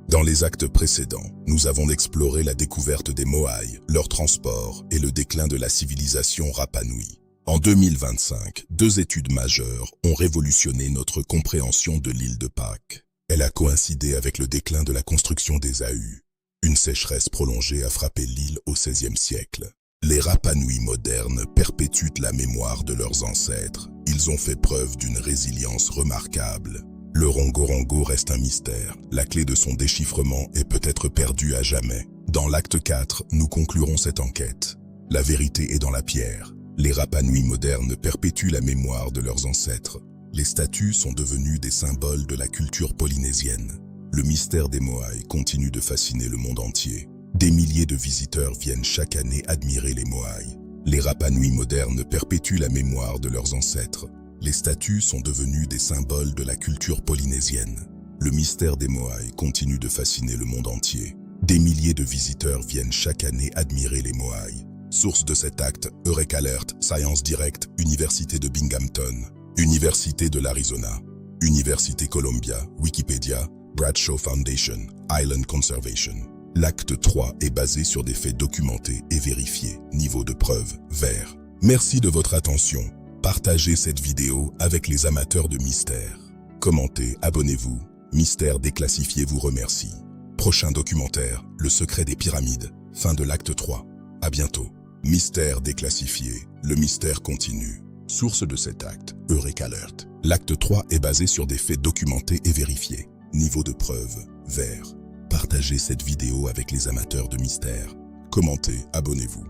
Dans les actes précédents, nous avons exploré la découverte des moaïs, leur transport et le déclin de la civilisation Rapanui. En 2025, 2 études majeures ont révolutionné notre compréhension de l'île de Pâques. Elle a coïncidé avec le déclin de la construction des Aau. Une sécheresse prolongée a frappé l'île au XVIe siècle. Les Rapanui modernes perpétuent la mémoire de leurs ancêtres. Ils ont fait preuve d'une résilience remarquable. Le rongorongo reste un mystère. La clé de son déchiffrement est peut-être perdue à jamais. Dans l'acte 4, nous conclurons cette enquête. La vérité est dans la pierre. Les Rapanui modernes perpétuent la mémoire de leurs ancêtres. Les statues sont devenues des symboles de la culture polynésienne. Le mystère des moaïs continue de fasciner le monde entier. Des milliers de visiteurs viennent chaque année admirer les moaïs. Les Rapanui modernes perpétuent la mémoire de leurs ancêtres. Les statues sont devenues des symboles de la culture polynésienne. Le mystère des moaïs continue de fasciner le monde entier. Des milliers de visiteurs viennent chaque année admirer les moaïs. Source de cet acte, Eureka Alert, Science Direct, Université de Binghamton, Université de l'Arizona, Université Columbia, Wikipédia, Bradshaw Foundation, Island Conservation. L'acte 3 est basé sur des faits documentés et vérifiés. Niveau de preuve, vert. Merci de votre attention. Partagez cette vidéo avec les amateurs de mystère. Commentez, abonnez-vous. Mystère déclassifié vous remercie. Prochain documentaire, Le secret des pyramides. Fin de l'acte 3. À bientôt. Mystère déclassifié. Le mystère continue. Source de cet acte, Eureka Alert. L'acte 3 est basé sur des faits documentés et vérifiés. Niveau de preuve, vert. Partagez cette vidéo avec les amateurs de mystère. Commentez, abonnez-vous.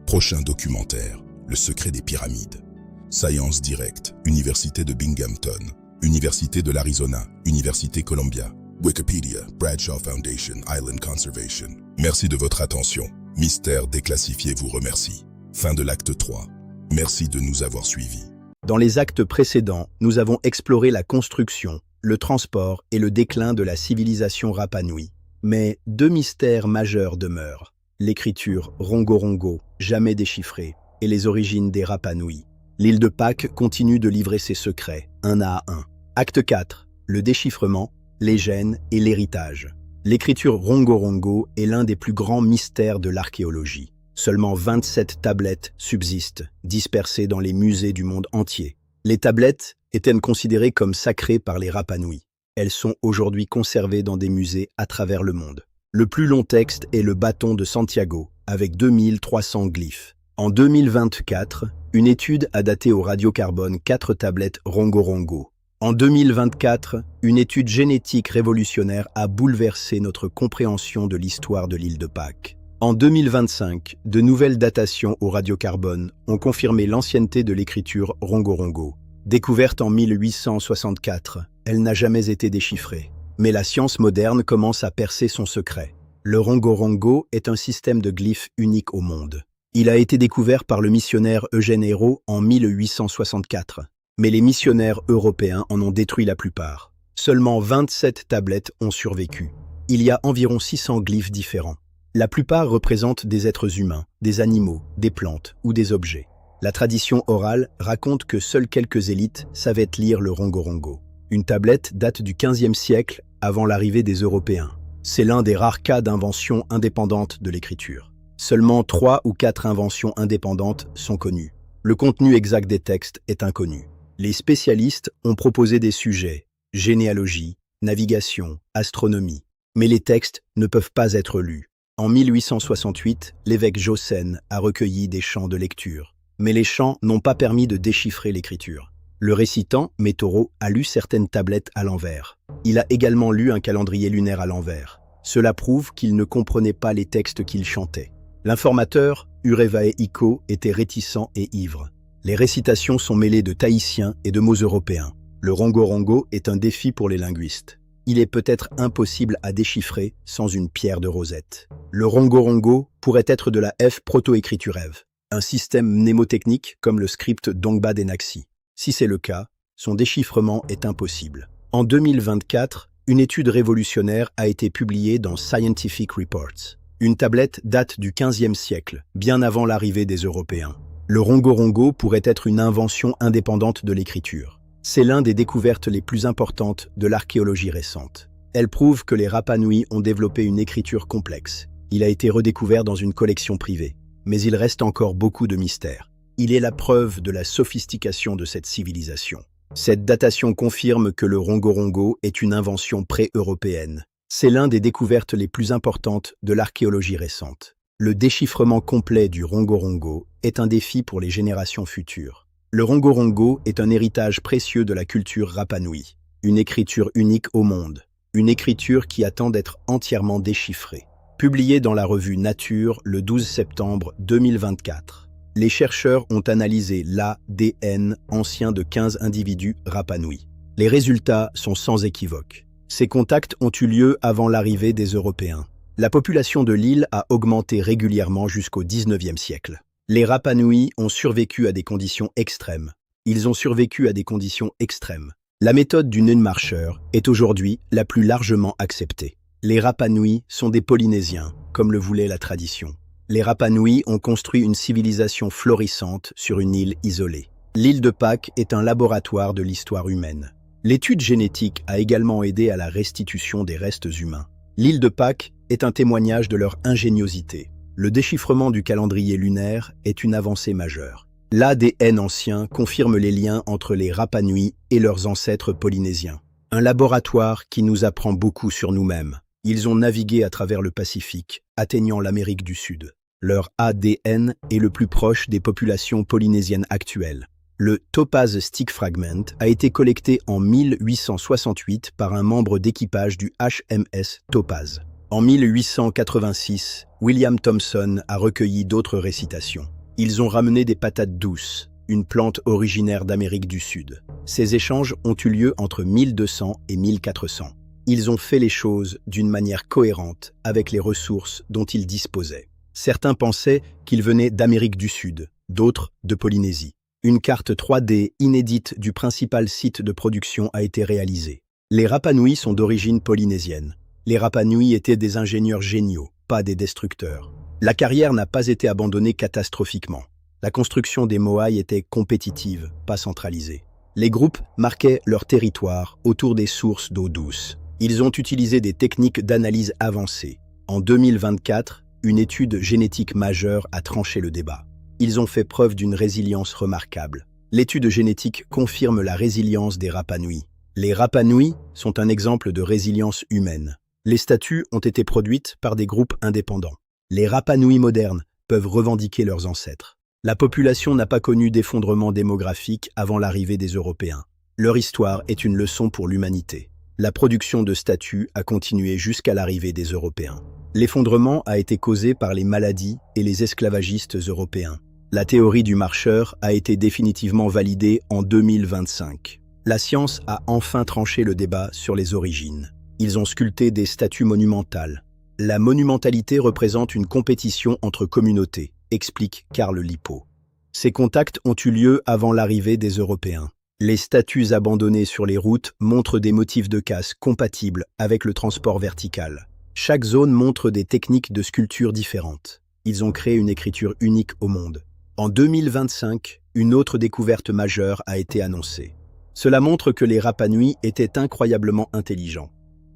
Prochain documentaire, Le secret des pyramides. Science Direct, Université de Binghamton, Université de l'Arizona, Université Columbia, Wikipédia, Bradshaw Foundation, Island Conservation. Merci de votre attention. Mystère déclassifié vous remercie. Fin de l'acte 3. Merci de nous avoir suivis. Dans les actes précédents, nous avons exploré la construction, le transport et le déclin de la civilisation Rapanui. Mais 2 mystères majeurs demeurent. L'écriture rongorongo, jamais déchiffrée, et les origines des Rapanui. L'île de Pâques continue de livrer ses secrets, un à un. Acte 4. Le déchiffrement, les gènes et l'héritage. L'écriture rongorongo est l'un des plus grands mystères de l'archéologie. Seulement 27 tablettes subsistent, dispersées dans les musées du monde entier. Les tablettes étaient considérées comme sacrées par les Rapanui. Elles sont aujourd'hui conservées dans des musées à travers le monde. Le plus long texte est le bâton de Santiago, avec 2300 glyphes. En 2024, une étude a daté au radiocarbone 4 tablettes Rongorongo. En 2024, une étude génétique révolutionnaire a bouleversé notre compréhension de l'histoire de l'île de Pâques. En 2025, de nouvelles datations au radiocarbone ont confirmé l'ancienneté de l'écriture Rongorongo. Découverte en 1864, elle n'a jamais été déchiffrée. Mais la science moderne commence à percer son secret. Le Rongorongo est un système de glyphes unique au monde. Il a été découvert par le missionnaire Eugène Ayrault en 1864. Mais les missionnaires européens en ont détruit la plupart. Seulement 27 tablettes ont survécu. Il y a environ 600 glyphes différents. La plupart représentent des êtres humains, des animaux, des plantes ou des objets. La tradition orale raconte que seules quelques élites savaient lire le Rongorongo. Une tablette date du XVe siècle avant l'arrivée des Européens. C'est l'un des rares cas d'invention indépendante de l'écriture. Seulement 3 ou 4 inventions indépendantes sont connues. Le contenu exact des textes est inconnu. Les spécialistes ont proposé des sujets, généalogie, navigation, astronomie. Mais les textes ne peuvent pas être lus. En 1868, l'évêque Jossen a recueilli des chants de lecture. Mais les chants n'ont pas permis de déchiffrer l'écriture. Le récitant, Métaureau, a lu certaines tablettes à l'envers. Il a également lu un calendrier lunaire à l'envers. Cela prouve qu'il ne comprenait pas les textes qu'il chantait. L'informateur, Urevae Iko, était réticent et ivre. Les récitations sont mêlées de tahitiens et de mots européens. Le Rongorongo est un défi pour les linguistes. Il est peut-être impossible à déchiffrer sans une pierre de Rosette. Le Rongorongo pourrait être de la F proto-écriture Ève, un système mnémotechnique comme le script Dongba Denaxi. Si c'est le cas, son déchiffrement est impossible. En 2024, une étude révolutionnaire a été publiée dans Scientific Reports. Une tablette date du XVe siècle, bien avant l'arrivée des Européens. Le Rongorongo pourrait être une invention indépendante de l'écriture. C'est l'une des découvertes les plus importantes de l'archéologie récente. Elle prouve que les Rapa Nui ont développé une écriture complexe. Il a été redécouvert dans une collection privée. Mais il reste encore beaucoup de mystères. Il est la preuve de la sophistication de cette civilisation. Cette datation confirme que le Rongorongo est une invention pré-européenne. C'est l'une des découvertes les plus importantes de l'archéologie récente. Le déchiffrement complet du Rongorongo est un défi pour les générations futures. Le Rongorongo est un héritage précieux de la culture Rapa Nui, une écriture unique au monde, une écriture qui attend d'être entièrement déchiffrée. Publié dans la revue Nature le 12 septembre 2024, les chercheurs ont analysé l'ADN ancien de 15 individus Rapa Nui. Les résultats sont sans équivoque. Ces contacts ont eu lieu avant l'arrivée des Européens. La population de l'île a augmenté régulièrement jusqu'au XIXe siècle. Les Rapa Nui ont survécu à des conditions extrêmes. Ils ont survécu à des conditions extrêmes. La méthode du nain-marcheur est aujourd'hui la plus largement acceptée. Les Rapa Nui sont des Polynésiens, comme le voulait la tradition. Les Rapa Nui ont construit une civilisation florissante sur une île isolée. L'île de Pâques est un laboratoire de l'histoire humaine. L'étude génétique a également aidé à la restitution des restes humains. L'île de Pâques est un témoignage de leur ingéniosité. Le déchiffrement du calendrier lunaire est une avancée majeure. L'ADN ancien confirme les liens entre les Rapa Nui et leurs ancêtres polynésiens. Un laboratoire qui nous apprend beaucoup sur nous-mêmes. Ils ont navigué à travers le Pacifique, atteignant l'Amérique du Sud. Leur ADN est le plus proche des populations polynésiennes actuelles. Le Topaz Stick Fragment a été collecté en 1868 par un membre d'équipage du HMS Topaz. En 1886, William Thomson a recueilli d'autres récitations. Ils ont ramené des patates douces, une plante originaire d'Amérique du Sud. Ces échanges ont eu lieu entre 1200 et 1400. Ils ont fait les choses d'une manière cohérente avec les ressources dont ils disposaient. Certains pensaient qu'ils venaient d'Amérique du Sud, d'autres de Polynésie. Une carte 3D inédite du principal site de production a été réalisée. Les Rapa Nui sont d'origine polynésienne. Les Rapa Nui étaient des ingénieurs géniaux, pas des destructeurs. La carrière n'a pas été abandonnée catastrophiquement. La construction des moaïs était compétitive, pas centralisée. Les groupes marquaient leur territoire autour des sources d'eau douce. Ils ont utilisé des techniques d'analyse avancées. En 2024, une étude génétique majeure a tranché le débat. Ils ont fait preuve d'une résilience remarquable. L'étude génétique confirme la résilience des Rapa Nui. Les Rapa Nui sont un exemple de résilience humaine. Les statues ont été produites par des groupes indépendants. Les Rapa Nui modernes peuvent revendiquer leurs ancêtres. La population n'a pas connu d'effondrement démographique avant l'arrivée des Européens. Leur histoire est une leçon pour l'humanité. La production de statues a continué jusqu'à l'arrivée des Européens. L'effondrement a été causé par les maladies et les esclavagistes européens. La théorie du marcheur a été définitivement validée en 2025. La science a enfin tranché le débat sur les origines. Ils ont sculpté des statues monumentales. La monumentalité représente une compétition entre communautés, explique Carl Lipo. Ces contacts ont eu lieu avant l'arrivée des Européens. Les statues abandonnées sur les routes montrent des motifs de casse compatibles avec le transport vertical. Chaque zone montre des techniques de sculpture différentes. Ils ont créé une écriture unique au monde. En 2025, une autre découverte majeure a été annoncée. Cela montre que les Rapa Nui étaient incroyablement intelligents.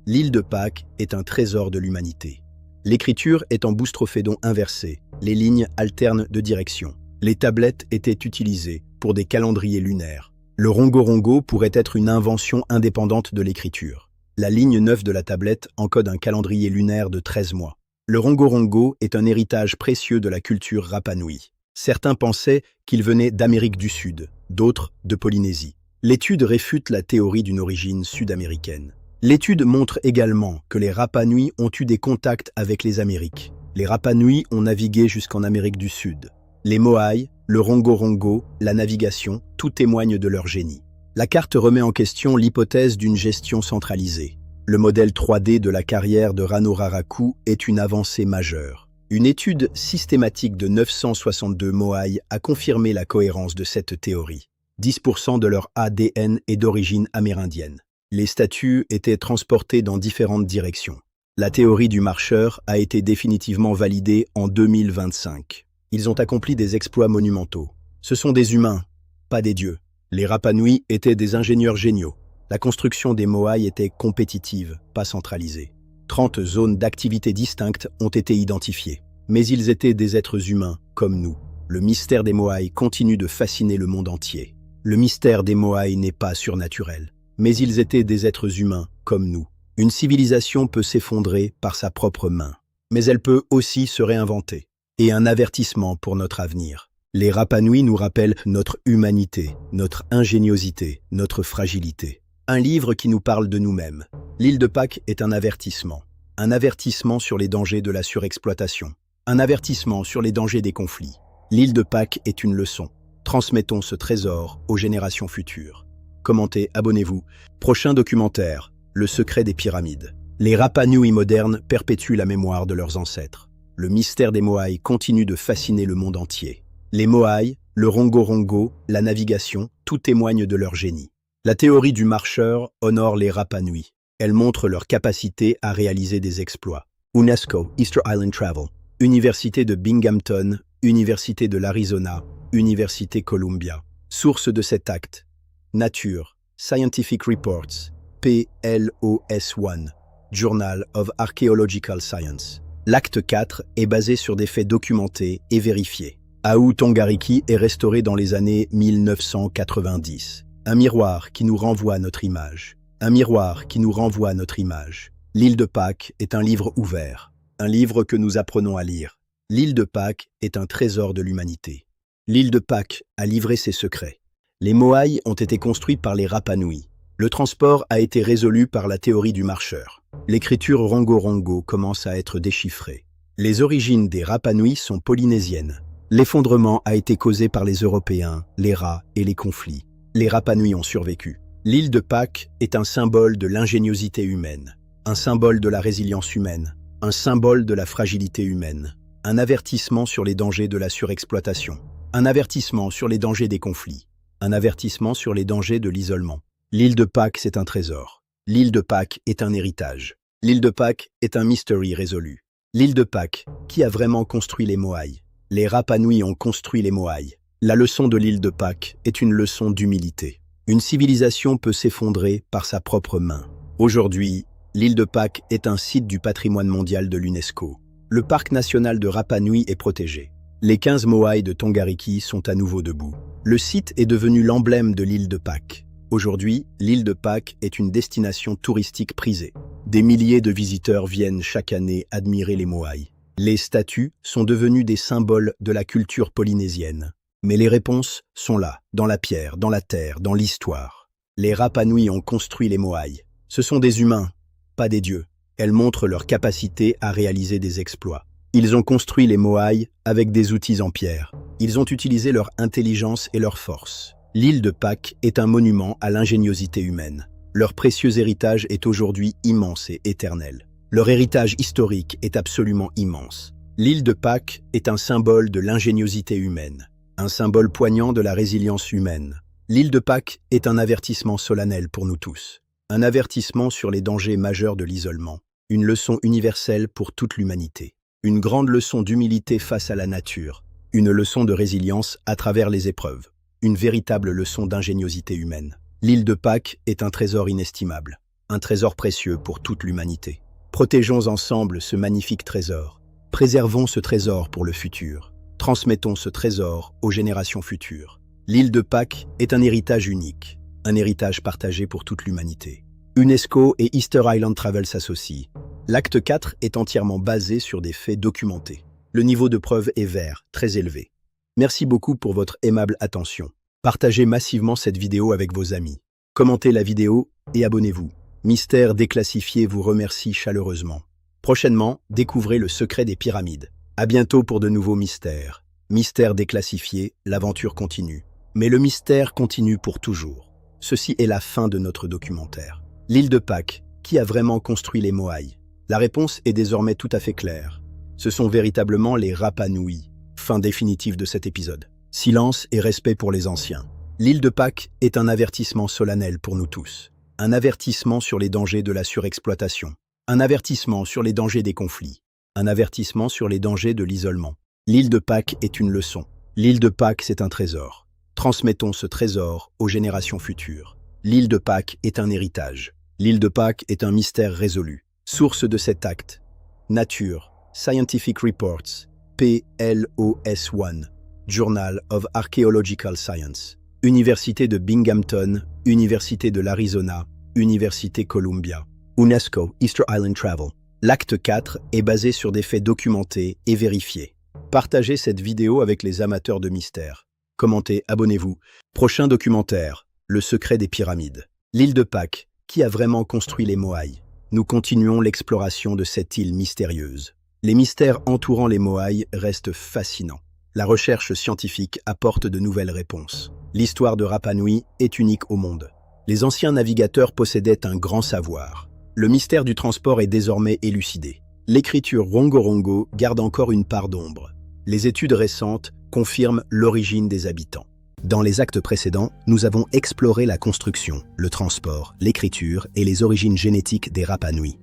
L'île de Pâques est un trésor de l'humanité. L'écriture est en boustrophédon inversé, les lignes alternent de direction. Les tablettes étaient utilisées pour des calendriers lunaires. Le rongo-rongo pourrait être une invention indépendante de l'écriture. La ligne 9 de la tablette encode un calendrier lunaire de 13 mois. Le rongo-rongo est un héritage précieux de la culture Rapa Nui. Certains pensaient qu'il venait d'Amérique du Sud, d'autres de Polynésie. L'étude réfute la théorie d'une origine sud-américaine. L'étude montre également que les Rapa Nui ont eu des contacts avec les Amériques. Les Rapa Nui ont navigué jusqu'en Amérique du Sud. Les Moai, le rongo-rongo, la navigation, tout témoigne de leur génie. La carte remet en question l'hypothèse d'une gestion centralisée. Le modèle 3D de la carrière de Ranoraraku est une avancée majeure. Une étude systématique de 962 Moai a confirmé la cohérence de cette théorie. 10% de leur ADN est d'origine amérindienne. Les statues étaient transportées dans différentes directions. La théorie du marcheur a été définitivement validée en 2025. Ils ont accompli des exploits monumentaux. Ce sont des humains, pas des dieux. Les Rapa Nui étaient des ingénieurs géniaux. La construction des Moai était compétitive, pas centralisée. 30 zones d'activité distinctes ont été identifiées. Mais ils étaient des êtres humains, comme nous. Le mystère des Moai continue de fasciner le monde entier. Le mystère des Moai n'est pas surnaturel. Mais ils étaient des êtres humains, comme nous. Une civilisation peut s'effondrer par sa propre main. Mais elle peut aussi se réinventer. Et un avertissement pour notre avenir. Les Rapa Nui nous rappellent notre humanité, notre ingéniosité, notre fragilité. Un livre qui nous parle de nous-mêmes. L'île de Pâques est un avertissement. Un avertissement sur les dangers de la surexploitation. Un avertissement sur les dangers des conflits. L'île de Pâques est une leçon. Transmettons ce trésor aux générations futures. Commentez, abonnez-vous. Prochain documentaire, le secret des pyramides. Les Rapa Nui modernes perpétuent la mémoire de leurs ancêtres. Le mystère des Moai continue de fasciner le monde entier. Les Moai, le rongo-rongo, la navigation, tout témoigne de leur génie. La théorie du marcheur honore les Rapa Nui. Elle montre leur capacité à réaliser des exploits. UNESCO, Easter Island Travel, Université de Binghamton, Université de l'Arizona, Université Columbia. Source de cet acte. Nature, Scientific Reports, PLOS1, Journal of Archaeological Science. L'acte 4 est basé sur des faits documentés et vérifiés. Awu Tongariki est restauré dans les années 1990. Un miroir qui nous renvoie à notre image. Un miroir qui nous renvoie à notre image. L'île de Pâques est un livre ouvert. Un livre que nous apprenons à lire. L'île de Pâques est un trésor de l'humanité. L'île de Pâques a livré ses secrets. Les Moai ont été construits par les Rapa Nui. Le transport a été résolu par la théorie du marcheur. L'écriture rongo-rongo commence à être déchiffrée. Les origines des Rapa Nui sont polynésiennes. L'effondrement a été causé par les Européens, les rats et les conflits. Les Rapa Nui ont survécu. L'île de Pâques est un symbole de l'ingéniosité humaine, un symbole de la résilience humaine, un symbole de la fragilité humaine, un avertissement sur les dangers de la surexploitation, un avertissement sur les dangers des conflits, un avertissement sur les dangers de l'isolement. L'île de Pâques, c'est un trésor. L'île de Pâques est un héritage. L'île de Pâques est un mystery résolu. L'île de Pâques, qui a vraiment construit les Moai? Les Rapa Nui ont construit les Moai. La leçon de l'île de Pâques est une leçon d'humilité. Une civilisation peut s'effondrer par sa propre main. Aujourd'hui, l'île de Pâques est un site du patrimoine mondial de l'UNESCO. Le parc national de Rapa Nui est protégé. Les 15 Moai de Tongariki sont à nouveau debout. Le site est devenu l'emblème de l'île de Pâques. Aujourd'hui, l'île de Pâques est une destination touristique prisée. Des milliers de visiteurs viennent chaque année admirer les Moai. Les statues sont devenues des symboles de la culture polynésienne. Mais les réponses sont là, dans la pierre, dans la terre, dans l'histoire. Les Rapa Nui ont construit les Moai. Ce sont des humains, pas des dieux. Elles montrent leur capacité à réaliser des exploits. Ils ont construit les Moai avec des outils en pierre. Ils ont utilisé leur intelligence et leur force. L'île de Pâques est un monument à l'ingéniosité humaine. Leur précieux héritage est aujourd'hui immense et éternel. Leur héritage historique est absolument immense. L'île de Pâques est un symbole de l'ingéniosité humaine, un symbole poignant de la résilience humaine. L'île de Pâques est un avertissement solennel pour nous tous. Un avertissement sur les dangers majeurs de l'isolement. Une leçon universelle pour toute l'humanité. Une grande leçon d'humilité face à la nature. Une leçon de résilience à travers les épreuves. Une véritable leçon d'ingéniosité humaine. L'île de Pâques est un trésor inestimable. Un trésor précieux pour toute l'humanité. Protégeons ensemble ce magnifique trésor. Préservons ce trésor pour le futur. Transmettons ce trésor aux générations futures. L'île de Pâques est un héritage unique. Un héritage partagé pour toute l'humanité. UNESCO et Easter Island Travel s'associent. L'acte 4 est entièrement basé sur des faits documentés. Le niveau de preuve est vert, très élevé. Merci beaucoup pour votre aimable attention. Partagez massivement cette vidéo avec vos amis. Commentez la vidéo et abonnez-vous. Mystère Déclassifié vous remercie chaleureusement. Prochainement, découvrez le secret des pyramides. À bientôt pour de nouveaux mystères. Mystère Déclassifié, l'aventure continue. Mais le mystère continue pour toujours. Ceci est la fin de notre documentaire. L'île de Pâques, qui a vraiment construit les Moai? La réponse est désormais tout à fait claire. Ce sont véritablement les Rapa Nui. Fin définitive de cet épisode. Silence et respect pour les anciens. L'île de Pâques est un avertissement solennel pour nous tous. Un avertissement sur les dangers de la surexploitation. Un avertissement sur les dangers des conflits. Un avertissement sur les dangers de l'isolement. L'île de Pâques est une leçon. L'île de Pâques, c'est un trésor. Transmettons ce trésor aux générations futures. L'île de Pâques est un héritage. L'île de Pâques est un mystère résolu. Source de cet acte. Nature, Scientific Reports, PLOS ONE, Journal of Archaeological Science. Université de Binghamton, Université de l'Arizona, Université Columbia. UNESCO, Easter Island Travel. L'acte 4 est basé sur des faits documentés et vérifiés. Partagez cette vidéo avec les amateurs de mystères. Commentez, abonnez-vous. Prochain documentaire, le secret des pyramides. L'île de Pâques, qui a vraiment construit les Moai? Nous continuons l'exploration de cette île mystérieuse. Les mystères entourant les Moai restent fascinants. La recherche scientifique apporte de nouvelles réponses. L'histoire de Rapa Nui est unique au monde. Les anciens navigateurs possédaient un grand savoir. Le mystère du transport est désormais élucidé. L'écriture Rongorongo garde encore une part d'ombre. Les études récentes confirment l'origine des habitants. Dans les actes précédents, nous avons exploré la construction, le transport, l'écriture et les origines génétiques des Rapa Nui.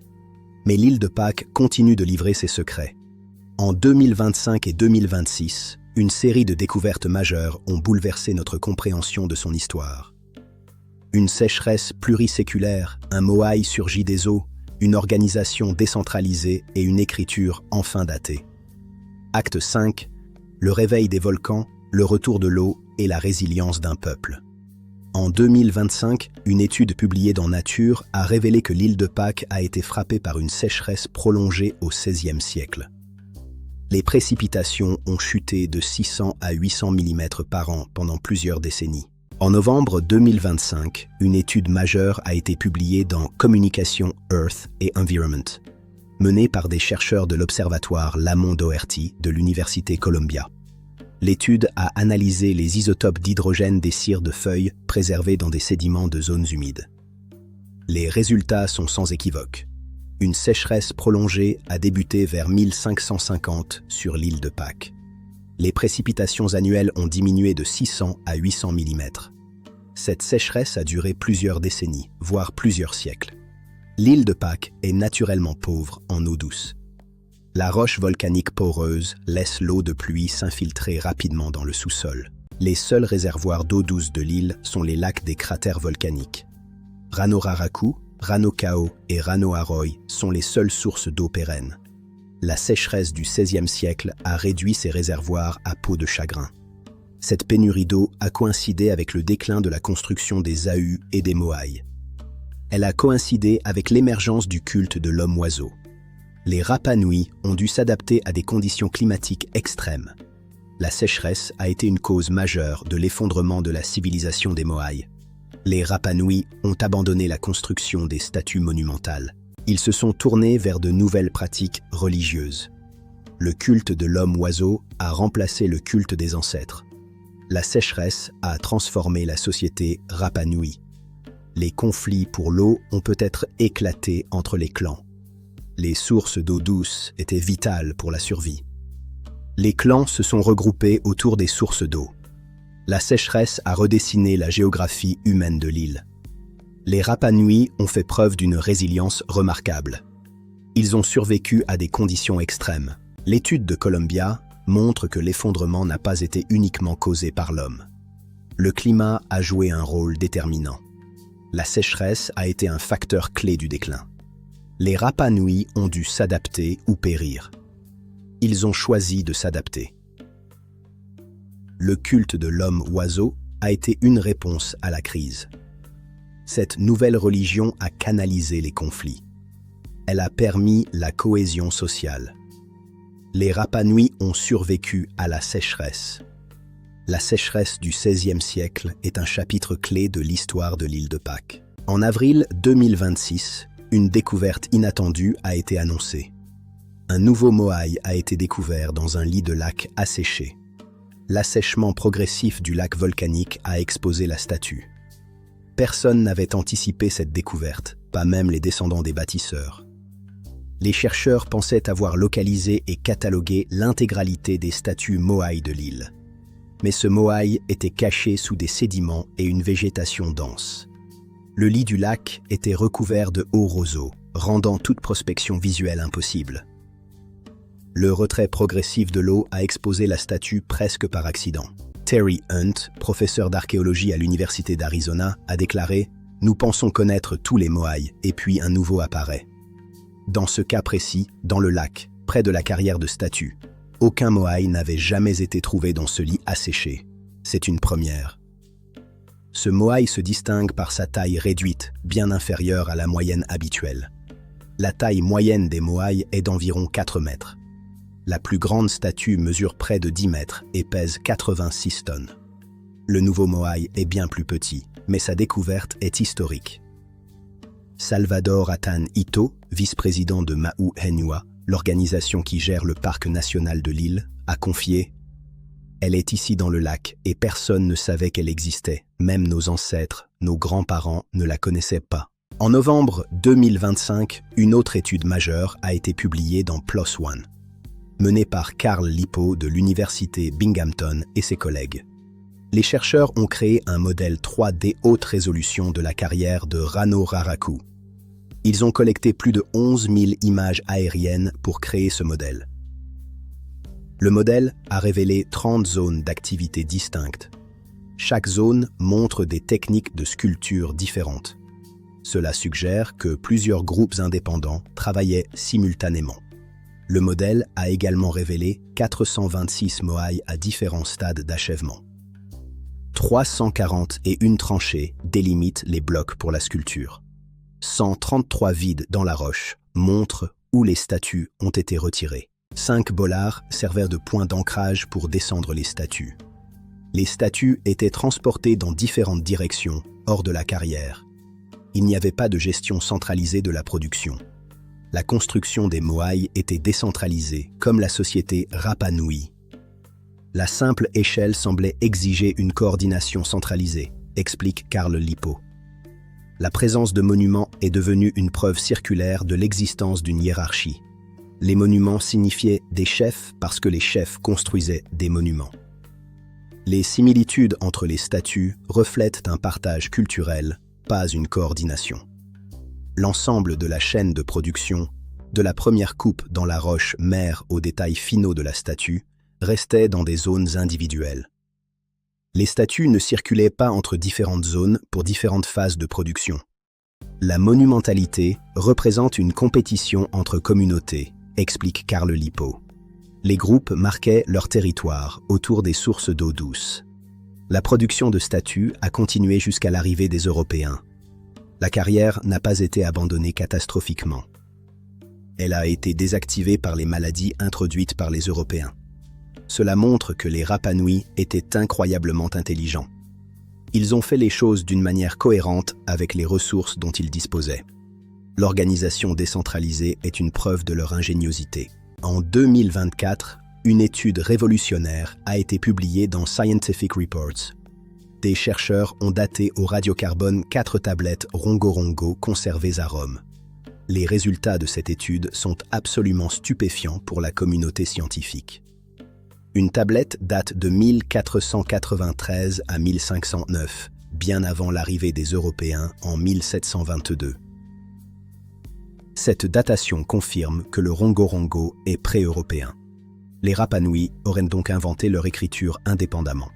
Mais l'île de Pâques continue de livrer ses secrets. En 2025 et 2026, une série de découvertes majeures ont bouleversé notre compréhension de son histoire. Une sécheresse pluriséculaire, un Moai surgit des eaux, une organisation décentralisée et une écriture enfin datée. Acte 5, le réveil des volcans, le retour de l'eau et la résilience d'un peuple. En 2025, une étude publiée dans Nature a révélé que l'île de Pâques a été frappée par une sécheresse prolongée au XVIe siècle. Les précipitations ont chuté de 600 à 800 mm par an pendant plusieurs décennies. En novembre 2025, une étude majeure a été publiée dans Communication, Earth et Environment, menée par des chercheurs de l'Observatoire Lamont Doherty de l'Université Columbia. L'étude a analysé les isotopes d'hydrogène des cires de feuilles préservées dans des sédiments de zones humides. Les résultats sont sans équivoque. Une sécheresse prolongée a débuté vers 1550 sur l'île de Pâques. Les précipitations annuelles ont diminué de 600 à 800 mm. Cette sécheresse a duré plusieurs décennies, voire plusieurs siècles. L'île de Pâques est naturellement pauvre en eau douce. La roche volcanique poreuse laisse l'eau de pluie s'infiltrer rapidement dans le sous-sol. Les seuls réservoirs d'eau douce de l'île sont les lacs des cratères volcaniques. Ranoraraku, Ranokao et Ranoaroy sont les seules sources d'eau pérennes. La sécheresse du XVIe siècle a réduit ces réservoirs à peau de chagrin. Cette pénurie d'eau a coïncidé avec le déclin de la construction des Ahu et des Moai. Elle a coïncidé avec l'émergence du culte de l'homme-oiseau. Les Rapa Nui ont dû s'adapter à des conditions climatiques extrêmes. La sécheresse a été une cause majeure de l'effondrement de la civilisation des Moai. Les Rapa Nui ont abandonné la construction des statues monumentales. Ils se sont tournés vers de nouvelles pratiques religieuses. Le culte de l'homme-oiseau a remplacé le culte des ancêtres. La sécheresse a transformé la société Rapa Nui. Les conflits pour l'eau ont peut-être éclaté entre les clans. Les sources d'eau douce étaient vitales pour la survie. Les clans se sont regroupés autour des sources d'eau. La sécheresse a redessiné la géographie humaine de l'île. Les Rapa Nui ont fait preuve d'une résilience remarquable. Ils ont survécu à des conditions extrêmes. L'étude de Columbia montre que l'effondrement n'a pas été uniquement causé par l'homme. Le climat a joué un rôle déterminant. La sécheresse a été un facteur clé du déclin. Les Rapa Nui ont dû s'adapter ou périr. Ils ont choisi de s'adapter. Le culte de l'homme-oiseau a été une réponse à la crise. Cette nouvelle religion a canalisé les conflits. Elle a permis la cohésion sociale. Les Rapa Nui ont survécu à la sécheresse. La sécheresse du XVIe siècle est un chapitre clé de l'histoire de l'île de Pâques. En avril 2026, une découverte inattendue a été annoncée. Un nouveau moai a été découvert dans un lit de lac asséché. L'assèchement progressif du lac volcanique a exposé la statue. Personne n'avait anticipé cette découverte, pas même les descendants des bâtisseurs. Les chercheurs pensaient avoir localisé et catalogué l'intégralité des statues moai de l'île. Mais ce moai était caché sous des sédiments et une végétation dense. Le lit du lac était recouvert de hauts roseaux, rendant toute prospection visuelle impossible. Le retrait progressif de l'eau a exposé la statue presque par accident. Terry Hunt, professeur d'archéologie à l'Université d'Arizona, a déclaré « Nous pensons connaître tous les moai, et puis un nouveau apparaît. » Dans ce cas précis, dans le lac, près de la carrière de statues, aucun moai n'avait jamais été trouvé dans ce lit asséché. C'est une première. Ce moai se distingue par sa taille réduite, bien inférieure à la moyenne habituelle. La taille moyenne des moai est d'environ 4 mètres. La plus grande statue mesure près de 10 mètres et pèse 86 tonnes. Le nouveau moai est bien plus petit, mais sa découverte est historique. Salvador Atan Ito, vice-président de Mau Henua, l'organisation qui gère le parc national de l'île, a confié « Elle est ici dans le lac et personne ne savait qu'elle existait, même nos ancêtres, nos grands-parents ne la connaissaient pas. » En novembre 2025, une autre étude majeure a été publiée dans PLOS ONE, menée par Carl Lippo de l'université Binghamton et ses collègues. Les chercheurs ont créé un modèle 3D haute résolution de la carrière de Rano Raraku. Ils ont collecté plus de 11 000 images aériennes pour créer ce modèle. Le modèle a révélé 30 zones d'activité distinctes. Chaque zone montre des techniques de sculpture différentes. Cela suggère que plusieurs groupes indépendants travaillaient simultanément. Le modèle a également révélé 426 moai à différents stades d'achèvement. 341 tranchées délimitent les blocs pour la sculpture. 133 vides dans la roche montrent où les statues ont été retirées. 5 bollards servaient de point d'ancrage pour descendre les statues. Les statues étaient transportées dans différentes directions, hors de la carrière. Il n'y avait pas de gestion centralisée de la production. La construction des moai était décentralisée, comme la société Rapa Nui. La simple échelle semblait exiger une coordination centralisée, explique Carl Lippo. La présence de monuments est devenue une preuve circulaire de l'existence d'une hiérarchie. Les monuments signifiaient des chefs parce que les chefs construisaient des monuments. Les similitudes entre les statues reflètent un partage culturel, pas une coordination. L'ensemble de la chaîne de production, de la première coupe dans la roche mère aux détails finaux de la statue, restait dans des zones individuelles. Les statues ne circulaient pas entre différentes zones pour différentes phases de production. La monumentalité représente une compétition entre communautés, explique Carl Lippo. Les groupes marquaient leur territoire autour des sources d'eau douce. La production de statues a continué jusqu'à l'arrivée des Européens. La carrière n'a pas été abandonnée catastrophiquement. Elle a été désactivée par les maladies introduites par les Européens. Cela montre que les Rapa Nui étaient incroyablement intelligents. Ils ont fait les choses d'une manière cohérente avec les ressources dont ils disposaient. L'organisation décentralisée est une preuve de leur ingéniosité. En 2024, une étude révolutionnaire a été publiée dans Scientific Reports. Des chercheurs ont daté au radiocarbone 4 tablettes Rongo-Rongo conservées à Rome. Les résultats de cette étude sont absolument stupéfiants pour la communauté scientifique. Une tablette date de 1493 à 1509, bien avant l'arrivée des Européens en 1722. Cette datation confirme que le Rongo-Rongo est pré-européen. Les Rapa Nui auraient donc inventé leur écriture indépendamment.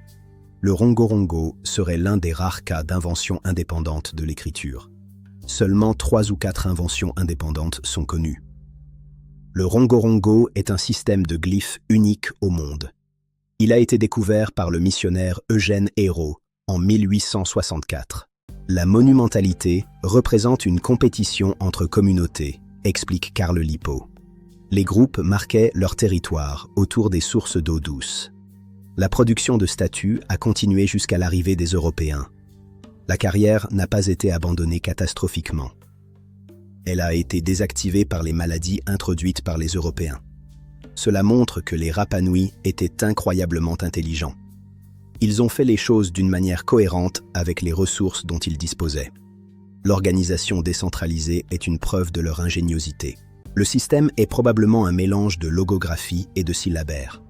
Le Rongo-Rongo serait l'un des rares cas d'invention indépendante de l'écriture. Seulement 3 ou 4 inventions indépendantes sont connues. Le Rongo-Rongo est un système de glyphes unique au monde. Il a été découvert par le missionnaire Eugène Ayrault en 1864. La monumentalité représente une compétition entre communautés, explique Carl Lipo. Les groupes marquaient leur territoire autour des sources d'eau douce. La production de statues a continué jusqu'à l'arrivée des Européens. La carrière n'a pas été abandonnée catastrophiquement. Elle a été désactivée par les maladies introduites par les Européens. Cela montre que les Rapa Nui étaient incroyablement intelligents. Ils ont fait les choses d'une manière cohérente avec les ressources dont ils disposaient. L'organisation décentralisée est une preuve de leur ingéniosité. Le système est probablement un mélange de logographie et de syllabaire.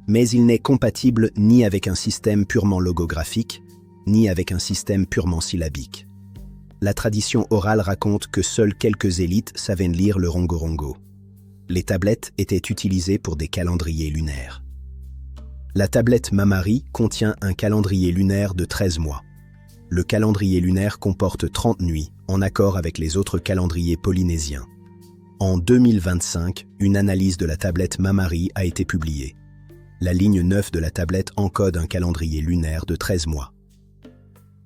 Mais il n'est compatible ni avec un système purement logographique, ni avec un système purement syllabique. La tradition orale raconte que seules quelques élites savaient lire le Rongo-Rongo. Les tablettes étaient utilisées pour des calendriers lunaires. La tablette Mamari contient un calendrier lunaire de 13 mois. Le calendrier lunaire comporte 30 nuits, en accord avec les autres calendriers polynésiens. En 2025, une analyse de la tablette Mamari a été publiée. La ligne 9 de la tablette encode un calendrier lunaire de 13 mois.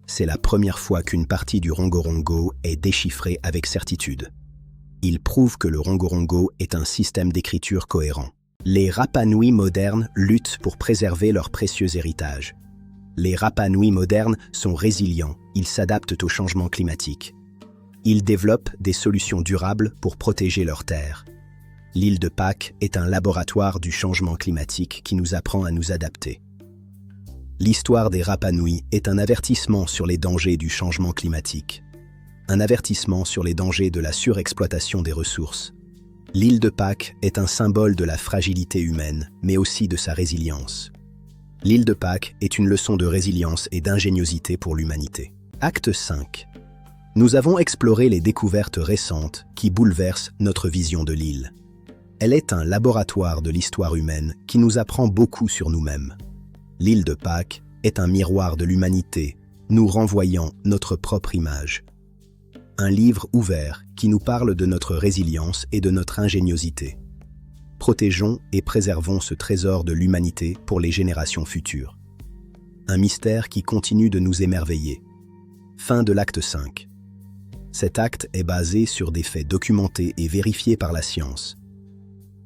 C'est la première fois qu'une partie du Rongo-Rongo est déchiffrée avec certitude. Il prouve que le Rongo-Rongo est un système d'écriture cohérent. Les Rapa Nui modernes luttent pour préserver leur précieux héritage. Les Rapa Nui modernes sont résilients, ils s'adaptent au changement climatique. Ils développent des solutions durables pour protéger leurs terres. L'île de Pâques est un laboratoire du changement climatique qui nous apprend à nous adapter. L'histoire des Rapa Nui est un avertissement sur les dangers du changement climatique. Un avertissement sur les dangers de la surexploitation des ressources. L'île de Pâques est un symbole de la fragilité humaine, mais aussi de sa résilience. L'île de Pâques est une leçon de résilience et d'ingéniosité pour l'humanité. Acte 5. Nous avons exploré les découvertes récentes qui bouleversent notre vision de l'île. Elle est un laboratoire de l'histoire humaine qui nous apprend beaucoup sur nous-mêmes. L'île de Pâques est un miroir de l'humanité, nous renvoyant notre propre image. Un livre ouvert qui nous parle de notre résilience et de notre ingéniosité. Protégeons et préservons ce trésor de l'humanité pour les générations futures. Un mystère qui continue de nous émerveiller. Fin de l'acte 5. Cet acte est basé sur des faits documentés et vérifiés par la science.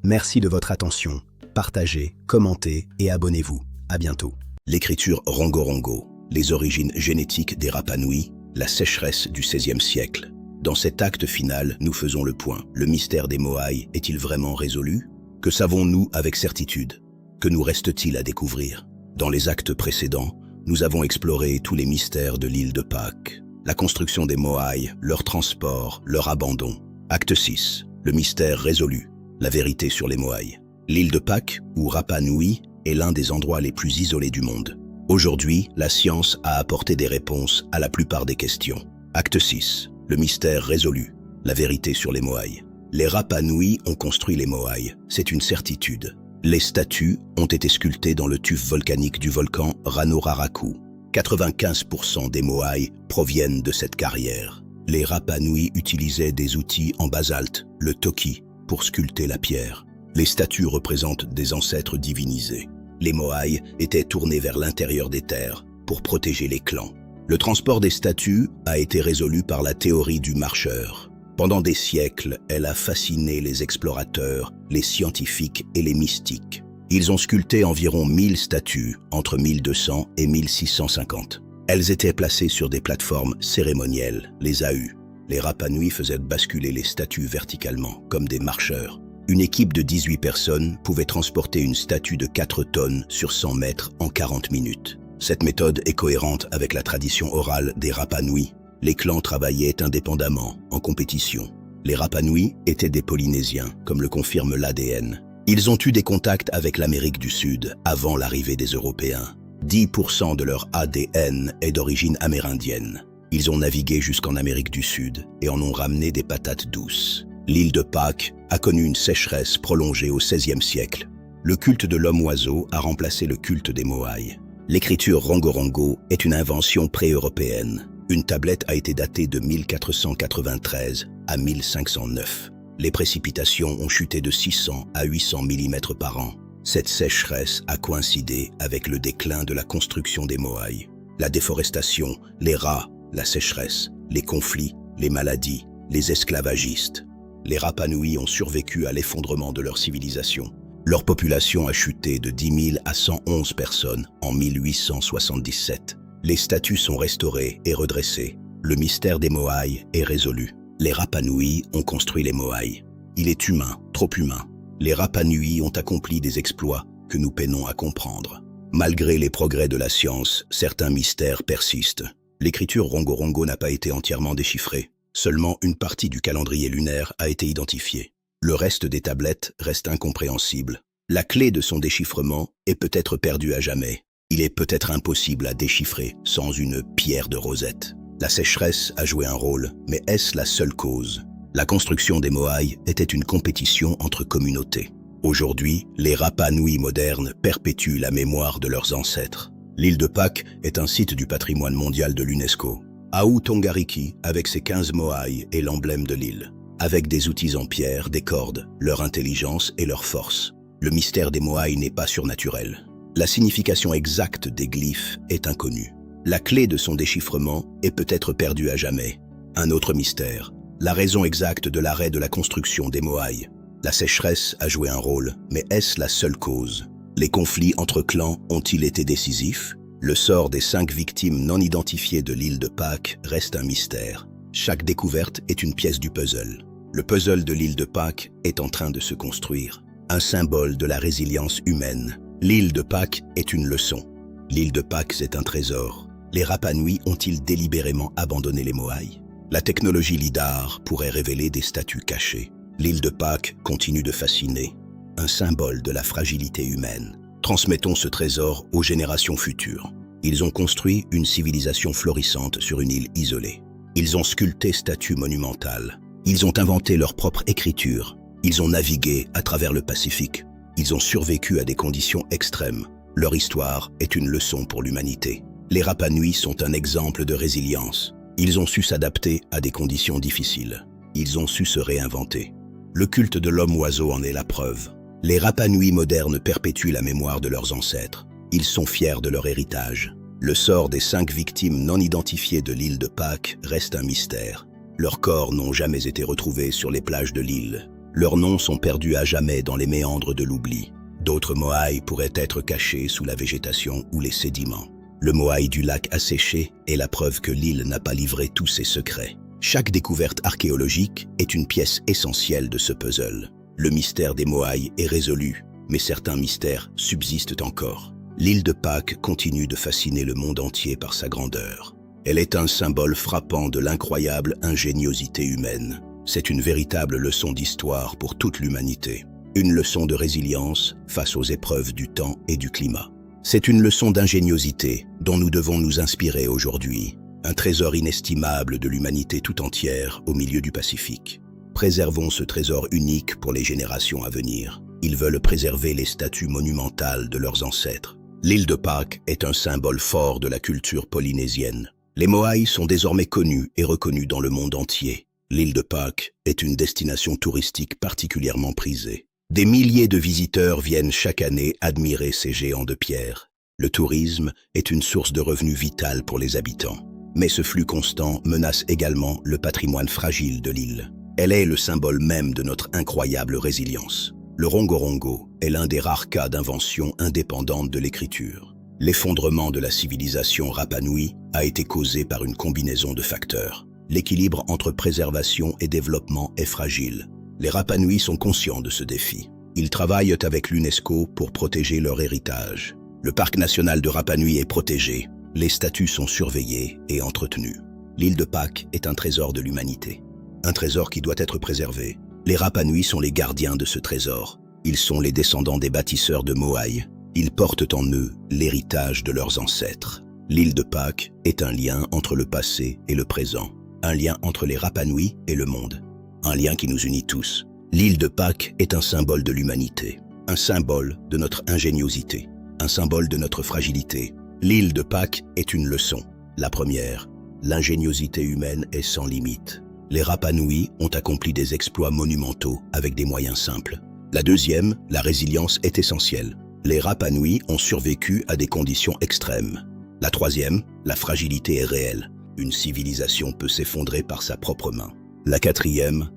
Merci de votre attention. Partagez, commentez et abonnez-vous. À bientôt. L'écriture Rongo-Rongo, les origines génétiques des Rapa Nui, la sécheresse du XVIe siècle. Dans cet acte final, nous faisons le point. Le mystère des Moai est-il vraiment résolu? Que savons-nous avec certitude? Que nous reste-t-il à découvrir? Dans les actes précédents, nous avons exploré tous les mystères de l'île de Pâques. La construction des Moai, leur transport, leur abandon. Acte 6. Le mystère résolu. La vérité sur les Moai. L'île de Pâques, ou Rapa Nui, est l'un des endroits les plus isolés du monde. Aujourd'hui, la science a apporté des réponses à la plupart des questions. Acte 6. Le mystère résolu. La vérité sur les Moai. Les Rapa Nui ont construit les Moai, c'est une certitude. Les statues ont été sculptées dans le tuf volcanique du volcan Ranoraraku. 95% des Moai proviennent de cette carrière. Les Rapa Nui utilisaient des outils en basalte, le toki, pour sculpter la pierre. Les statues représentent des ancêtres divinisés. Les Moai étaient tournés vers l'intérieur des terres pour protéger les clans. Le transport des statues a été résolu par la théorie du marcheur. Pendant des siècles, elle a fasciné les explorateurs, les scientifiques et les mystiques. Ils ont sculpté environ 1000 statues entre 1200 et 1650. Elles étaient placées sur des plateformes cérémonielles, les ahus. Les Rapa Nui faisaient basculer les statues verticalement, comme des marcheurs. Une équipe de 18 personnes pouvait transporter une statue de 4 tonnes sur 100 mètres en 40 minutes. Cette méthode est cohérente avec la tradition orale des Rapa Nui. Les clans travaillaient indépendamment, en compétition. Les Rapa Nui étaient des Polynésiens, comme le confirme l'ADN. Ils ont eu des contacts avec l'Amérique du Sud avant l'arrivée des Européens. 10% de leur ADN est d'origine amérindienne. Ils ont navigué jusqu'en Amérique du Sud et en ont ramené des patates douces. L'île de Pâques a connu une sécheresse prolongée au XVIe siècle. Le culte de l'homme-oiseau a remplacé le culte des Moaïs. L'écriture Rongorongo est une invention pré-européenne. Une tablette a été datée de 1493 à 1509. Les précipitations ont chuté de 600 à 800 mm par an. Cette sécheresse a coïncidé avec le déclin de la construction des Moaïs. La déforestation, les rats, la sécheresse, les conflits, les maladies, les esclavagistes. Les Rapa Nui ont survécu à l'effondrement de leur civilisation. Leur population a chuté de 10 000 à 111 personnes en 1877. Les statues sont restaurées et redressées. Le mystère des Moaïs est résolu. Les Rapa Nui ont construit les Moaïs. Il est humain, trop humain. Les Rapa Nui ont accompli des exploits que nous peinons à comprendre. Malgré les progrès de la science, certains mystères persistent. L'écriture Rongorongo n'a pas été entièrement déchiffrée. Seulement une partie du calendrier lunaire a été identifiée. Le reste des tablettes reste incompréhensible. La clé de son déchiffrement est peut-être perdue à jamais. Il est peut-être impossible à déchiffrer sans une pierre de Rosette. La sécheresse a joué un rôle, mais est-ce la seule cause? La construction des Moaïs était une compétition entre communautés. Aujourd'hui, les Rapa Nui modernes perpétuent la mémoire de leurs ancêtres. L'île de Pâques est un site du patrimoine mondial de l'UNESCO. Aou Tongariki, avec ses 15 Moaïs, est l'emblème de l'île. Avec des outils en pierre, des cordes, leur intelligence et leur force. Le mystère des Moaïs n'est pas surnaturel. La signification exacte des glyphes est inconnue. La clé de son déchiffrement est peut-être perdue à jamais. Un autre mystère, la raison exacte de l'arrêt de la construction des Moaïs. La sécheresse a joué un rôle, mais est-ce la seule cause? Les conflits entre clans ont-ils été décisifs? Le sort des 5 victimes non identifiées de l'île de Pâques reste un mystère. Chaque découverte est une pièce du puzzle. Le puzzle de l'île de Pâques est en train de se construire. Un symbole de la résilience humaine. L'île de Pâques est une leçon. L'île de Pâques est un trésor. Les Rapa Nui ont-ils délibérément abandonné les Moaïs? La technologie LIDAR pourrait révéler des statues cachées. L'île de Pâques continue de fasciner. Un symbole de la fragilité humaine. Transmettons ce trésor aux générations futures. Ils ont construit une civilisation florissante sur une île isolée. Ils ont sculpté statues monumentales. Ils ont inventé leur propre écriture. Ils ont navigué à travers le Pacifique. Ils ont survécu à des conditions extrêmes. Leur histoire est une leçon pour l'humanité. Les Rapa Nui sont un exemple de résilience. Ils ont su s'adapter à des conditions difficiles. Ils ont su se réinventer. Le culte de l'homme-oiseau en est la preuve. Les Rapa Nui modernes perpétuent la mémoire de leurs ancêtres. Ils sont fiers de leur héritage. Le sort des 5 victimes non identifiées de l'île de Pâques reste un mystère. Leurs corps n'ont jamais été retrouvés sur les plages de l'île. Leurs noms sont perdus à jamais dans les méandres de l'oubli. D'autres Moaïs pourraient être cachés sous la végétation ou les sédiments. Le Moaï du lac asséché est la preuve que l'île n'a pas livré tous ses secrets. Chaque découverte archéologique est une pièce essentielle de ce puzzle. Le mystère des Moaïs est résolu, mais certains mystères subsistent encore. L'île de Pâques continue de fasciner le monde entier par sa grandeur. Elle est un symbole frappant de l'incroyable ingéniosité humaine. C'est une véritable leçon d'histoire pour toute l'humanité. Une leçon de résilience face aux épreuves du temps et du climat. C'est une leçon d'ingéniosité dont nous devons nous inspirer aujourd'hui. Un trésor inestimable de l'humanité tout entière au milieu du Pacifique. Préservons ce trésor unique pour les générations à venir. Ils veulent préserver les statues monumentales de leurs ancêtres. L'île de Pâques est un symbole fort de la culture polynésienne. Les Moaïs sont désormais connus et reconnus dans le monde entier. L'île de Pâques est une destination touristique particulièrement prisée. Des milliers de visiteurs viennent chaque année admirer ces géants de pierre. Le tourisme est une source de revenus vitale pour les habitants. Mais ce flux constant menace également le patrimoine fragile de l'île. Elle est le symbole même de notre incroyable résilience. Le rongorongo est l'un des rares cas d'invention indépendante de l'écriture. L'effondrement de la civilisation Rapa Nui a été causé par une combinaison de facteurs. L'équilibre entre préservation et développement est fragile. Les Rapa Nui sont conscients de ce défi. Ils travaillent avec l'UNESCO pour protéger leur héritage. Le parc national de Rapa Nui est protégé. Les statues sont surveillées et entretenues. L'île de Pâques est un trésor de l'humanité. Un trésor qui doit être préservé. Les Rapa Nui sont les gardiens de ce trésor. Ils sont les descendants des bâtisseurs de Moai. Ils portent en eux l'héritage de leurs ancêtres. L'île de Pâques est un lien entre le passé et le présent. Un lien entre les Rapa Nui et le monde. Un lien qui nous unit tous. L'île de Pâques est un symbole de l'humanité. Un symbole de notre ingéniosité. Un symbole de notre fragilité. L'île de Pâques est une leçon. La première, l'ingéniosité humaine est sans limite. Les Rapa Nui ont accompli des exploits monumentaux avec des moyens simples. La deuxième, la résilience est essentielle. Les Rapa Nui ont survécu à des conditions extrêmes. La troisième, la fragilité est réelle. Une civilisation peut s'effondrer par sa propre main. La quatrième,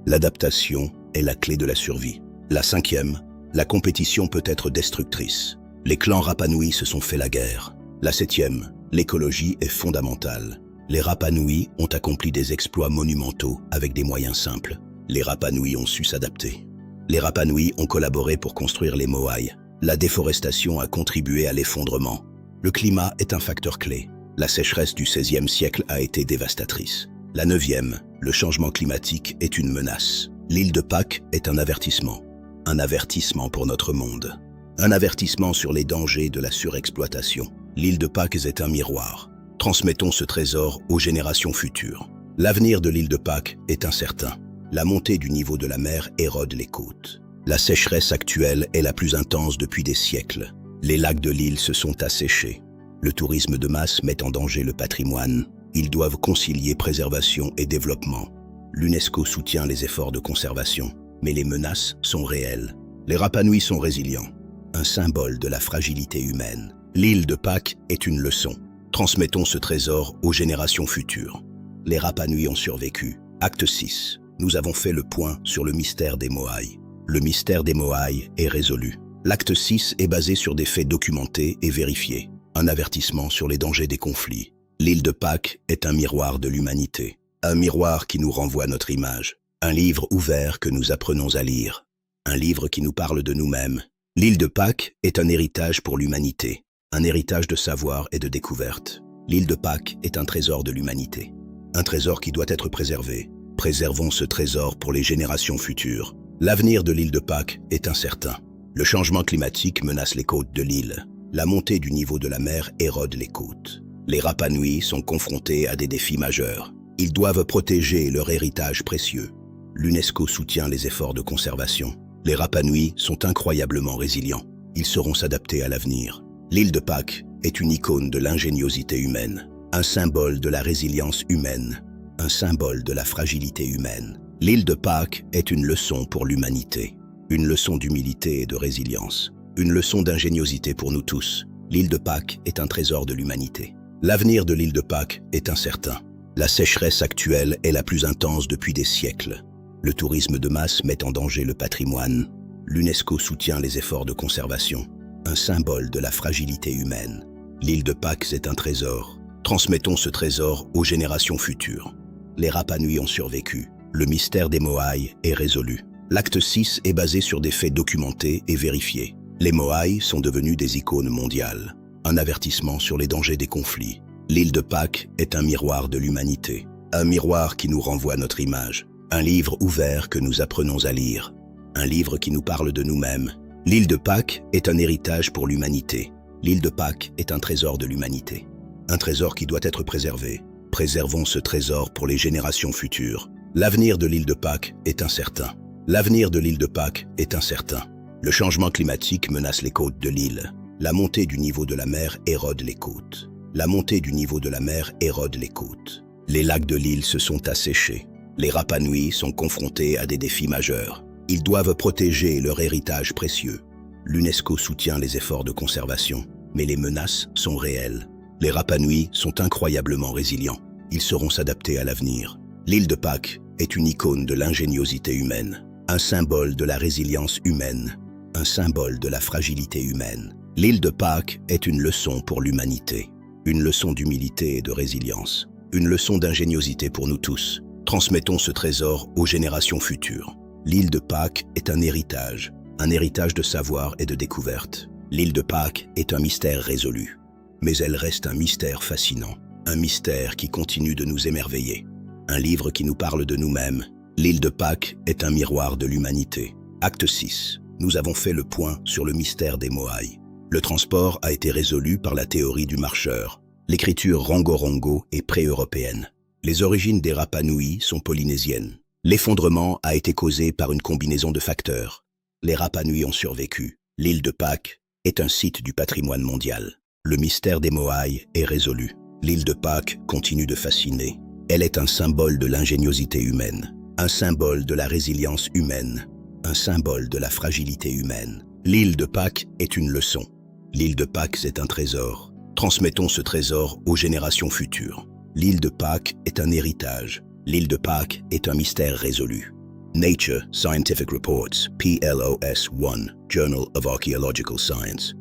l'adaptation est la clé de la survie. La cinquième, la compétition peut être destructrice. Les clans Rapa Nui se sont fait la guerre. La septième, l'écologie est fondamentale. Les Rapa Nui ont accompli des exploits monumentaux avec des moyens simples. Les Rapa Nui ont su s'adapter. Les Rapa Nui ont collaboré pour construire les Moai. La déforestation a contribué à l'effondrement. Le climat est un facteur clé. La sécheresse du XVIe siècle a été dévastatrice. La neuvième, le changement climatique est une menace. L'île de Pâques est un avertissement. Un avertissement pour notre monde. Un avertissement sur les dangers de la surexploitation. L'île de Pâques est un miroir. Transmettons ce trésor aux générations futures. L'avenir de l'île de Pâques est incertain. La montée du niveau de la mer érode les côtes. La sécheresse actuelle est la plus intense depuis des siècles. Les lacs de l'île se sont asséchés. Le tourisme de masse met en danger le patrimoine. Ils doivent concilier préservation et développement. L'UNESCO soutient les efforts de conservation, mais les menaces sont réelles. Les Rapa Nui sont résilients. Un symbole de la fragilité humaine. L'île de Pâques est une leçon. Transmettons ce trésor aux générations futures. Les Rapa Nui ont survécu. Acte 6. Nous avons fait le point sur le mystère des Moai. Le mystère des Moai est résolu. L'acte 6 est basé sur des faits documentés et vérifiés. Un avertissement sur les dangers des conflits. L'île de Pâques est un miroir de l'humanité. Un miroir qui nous renvoie notre image. Un livre ouvert que nous apprenons à lire. Un livre qui nous parle de nous-mêmes. L'île de Pâques est un héritage pour l'humanité. Un héritage de savoir et de découverte. L'île de Pâques est un trésor de l'humanité. Un trésor qui doit être préservé. Préservons ce trésor pour les générations futures. L'avenir de l'île de Pâques est incertain. Le changement climatique menace les côtes de l'île. La montée du niveau de la mer érode les côtes. Les Rapa Nui sont confrontés à des défis majeurs. Ils doivent protéger leur héritage précieux. L'UNESCO soutient les efforts de conservation. Les Rapa Nui sont incroyablement résilients. Ils sauront s'adapter à l'avenir. L'île de Pâques est une icône de l'ingéniosité humaine, un symbole de la résilience humaine, un symbole de la fragilité humaine. L'île de Pâques est une leçon pour l'humanité, une leçon d'humilité et de résilience, une leçon d'ingéniosité pour nous tous. L'île de Pâques est un trésor de l'humanité. L'avenir de l'île de Pâques est incertain. La sécheresse actuelle est la plus intense depuis des siècles. Le tourisme de masse met en danger le patrimoine. L'UNESCO soutient les efforts de conservation, un symbole de la fragilité humaine. L'île de Pâques est un trésor. Transmettons ce trésor aux générations futures. Les Rapa Nui ont survécu. Le mystère des Moai est résolu. L'acte 6 est basé sur des faits documentés et vérifiés. Les Moai sont devenus des icônes mondiales. Un avertissement sur les dangers des conflits. L'île de Pâques est un miroir de l'humanité. Un miroir qui nous renvoie notre image. Un livre ouvert que nous apprenons à lire. Un livre qui nous parle de nous-mêmes. L'île de Pâques est un héritage pour l'humanité. L'île de Pâques est un trésor de l'humanité. Un trésor qui doit être préservé. Préservons ce trésor pour les générations futures. L'avenir de l'île de Pâques est incertain. L'avenir de l'île de Pâques est incertain. Le changement climatique menace les côtes de l'île. La montée du niveau de la mer érode les côtes. La montée du niveau de la mer érode les côtes. Les lacs de l'île se sont asséchés. Les Rapa Nui sont confrontés à des défis majeurs. Ils doivent protéger leur héritage précieux. L'UNESCO soutient les efforts de conservation, mais les menaces sont réelles. Les Rapa Nui sont incroyablement résilients. Ils sauront s'adapter à l'avenir. L'île de Pâques est une icône de l'ingéniosité humaine, un symbole de la résilience humaine, un symbole de la fragilité humaine. L'île de Pâques est une leçon pour l'humanité, une leçon d'humilité et de résilience, une leçon d'ingéniosité pour nous tous. Transmettons ce trésor aux générations futures. L'île de Pâques est un héritage de savoir et de découverte. L'île de Pâques est un mystère résolu, mais elle reste un mystère fascinant, un mystère qui continue de nous émerveiller. Un livre qui nous parle de nous-mêmes. L'île de Pâques est un miroir de l'humanité. Acte 6. Nous avons fait le point sur le mystère des Moai. Le transport a été résolu par la théorie du marcheur. L'écriture Rongorongo est pré-européenne. Les origines des Rapa Nui sont polynésiennes. L'effondrement a été causé par une combinaison de facteurs. Les Rapa Nui ont survécu. L'île de Pâques est un site du patrimoine mondial. Le mystère des Moai est résolu. L'île de Pâques continue de fasciner. Elle est un symbole de l'ingéniosité humaine, un symbole de la résilience humaine, un symbole de la fragilité humaine. L'île de Pâques est une leçon. L'île de Pâques est un trésor. Transmettons ce trésor aux générations futures. L'île de Pâques est un héritage. L'île de Pâques est un mystère résolu. Nature Scientific Reports, PLOS 1, Journal of Archaeological Science.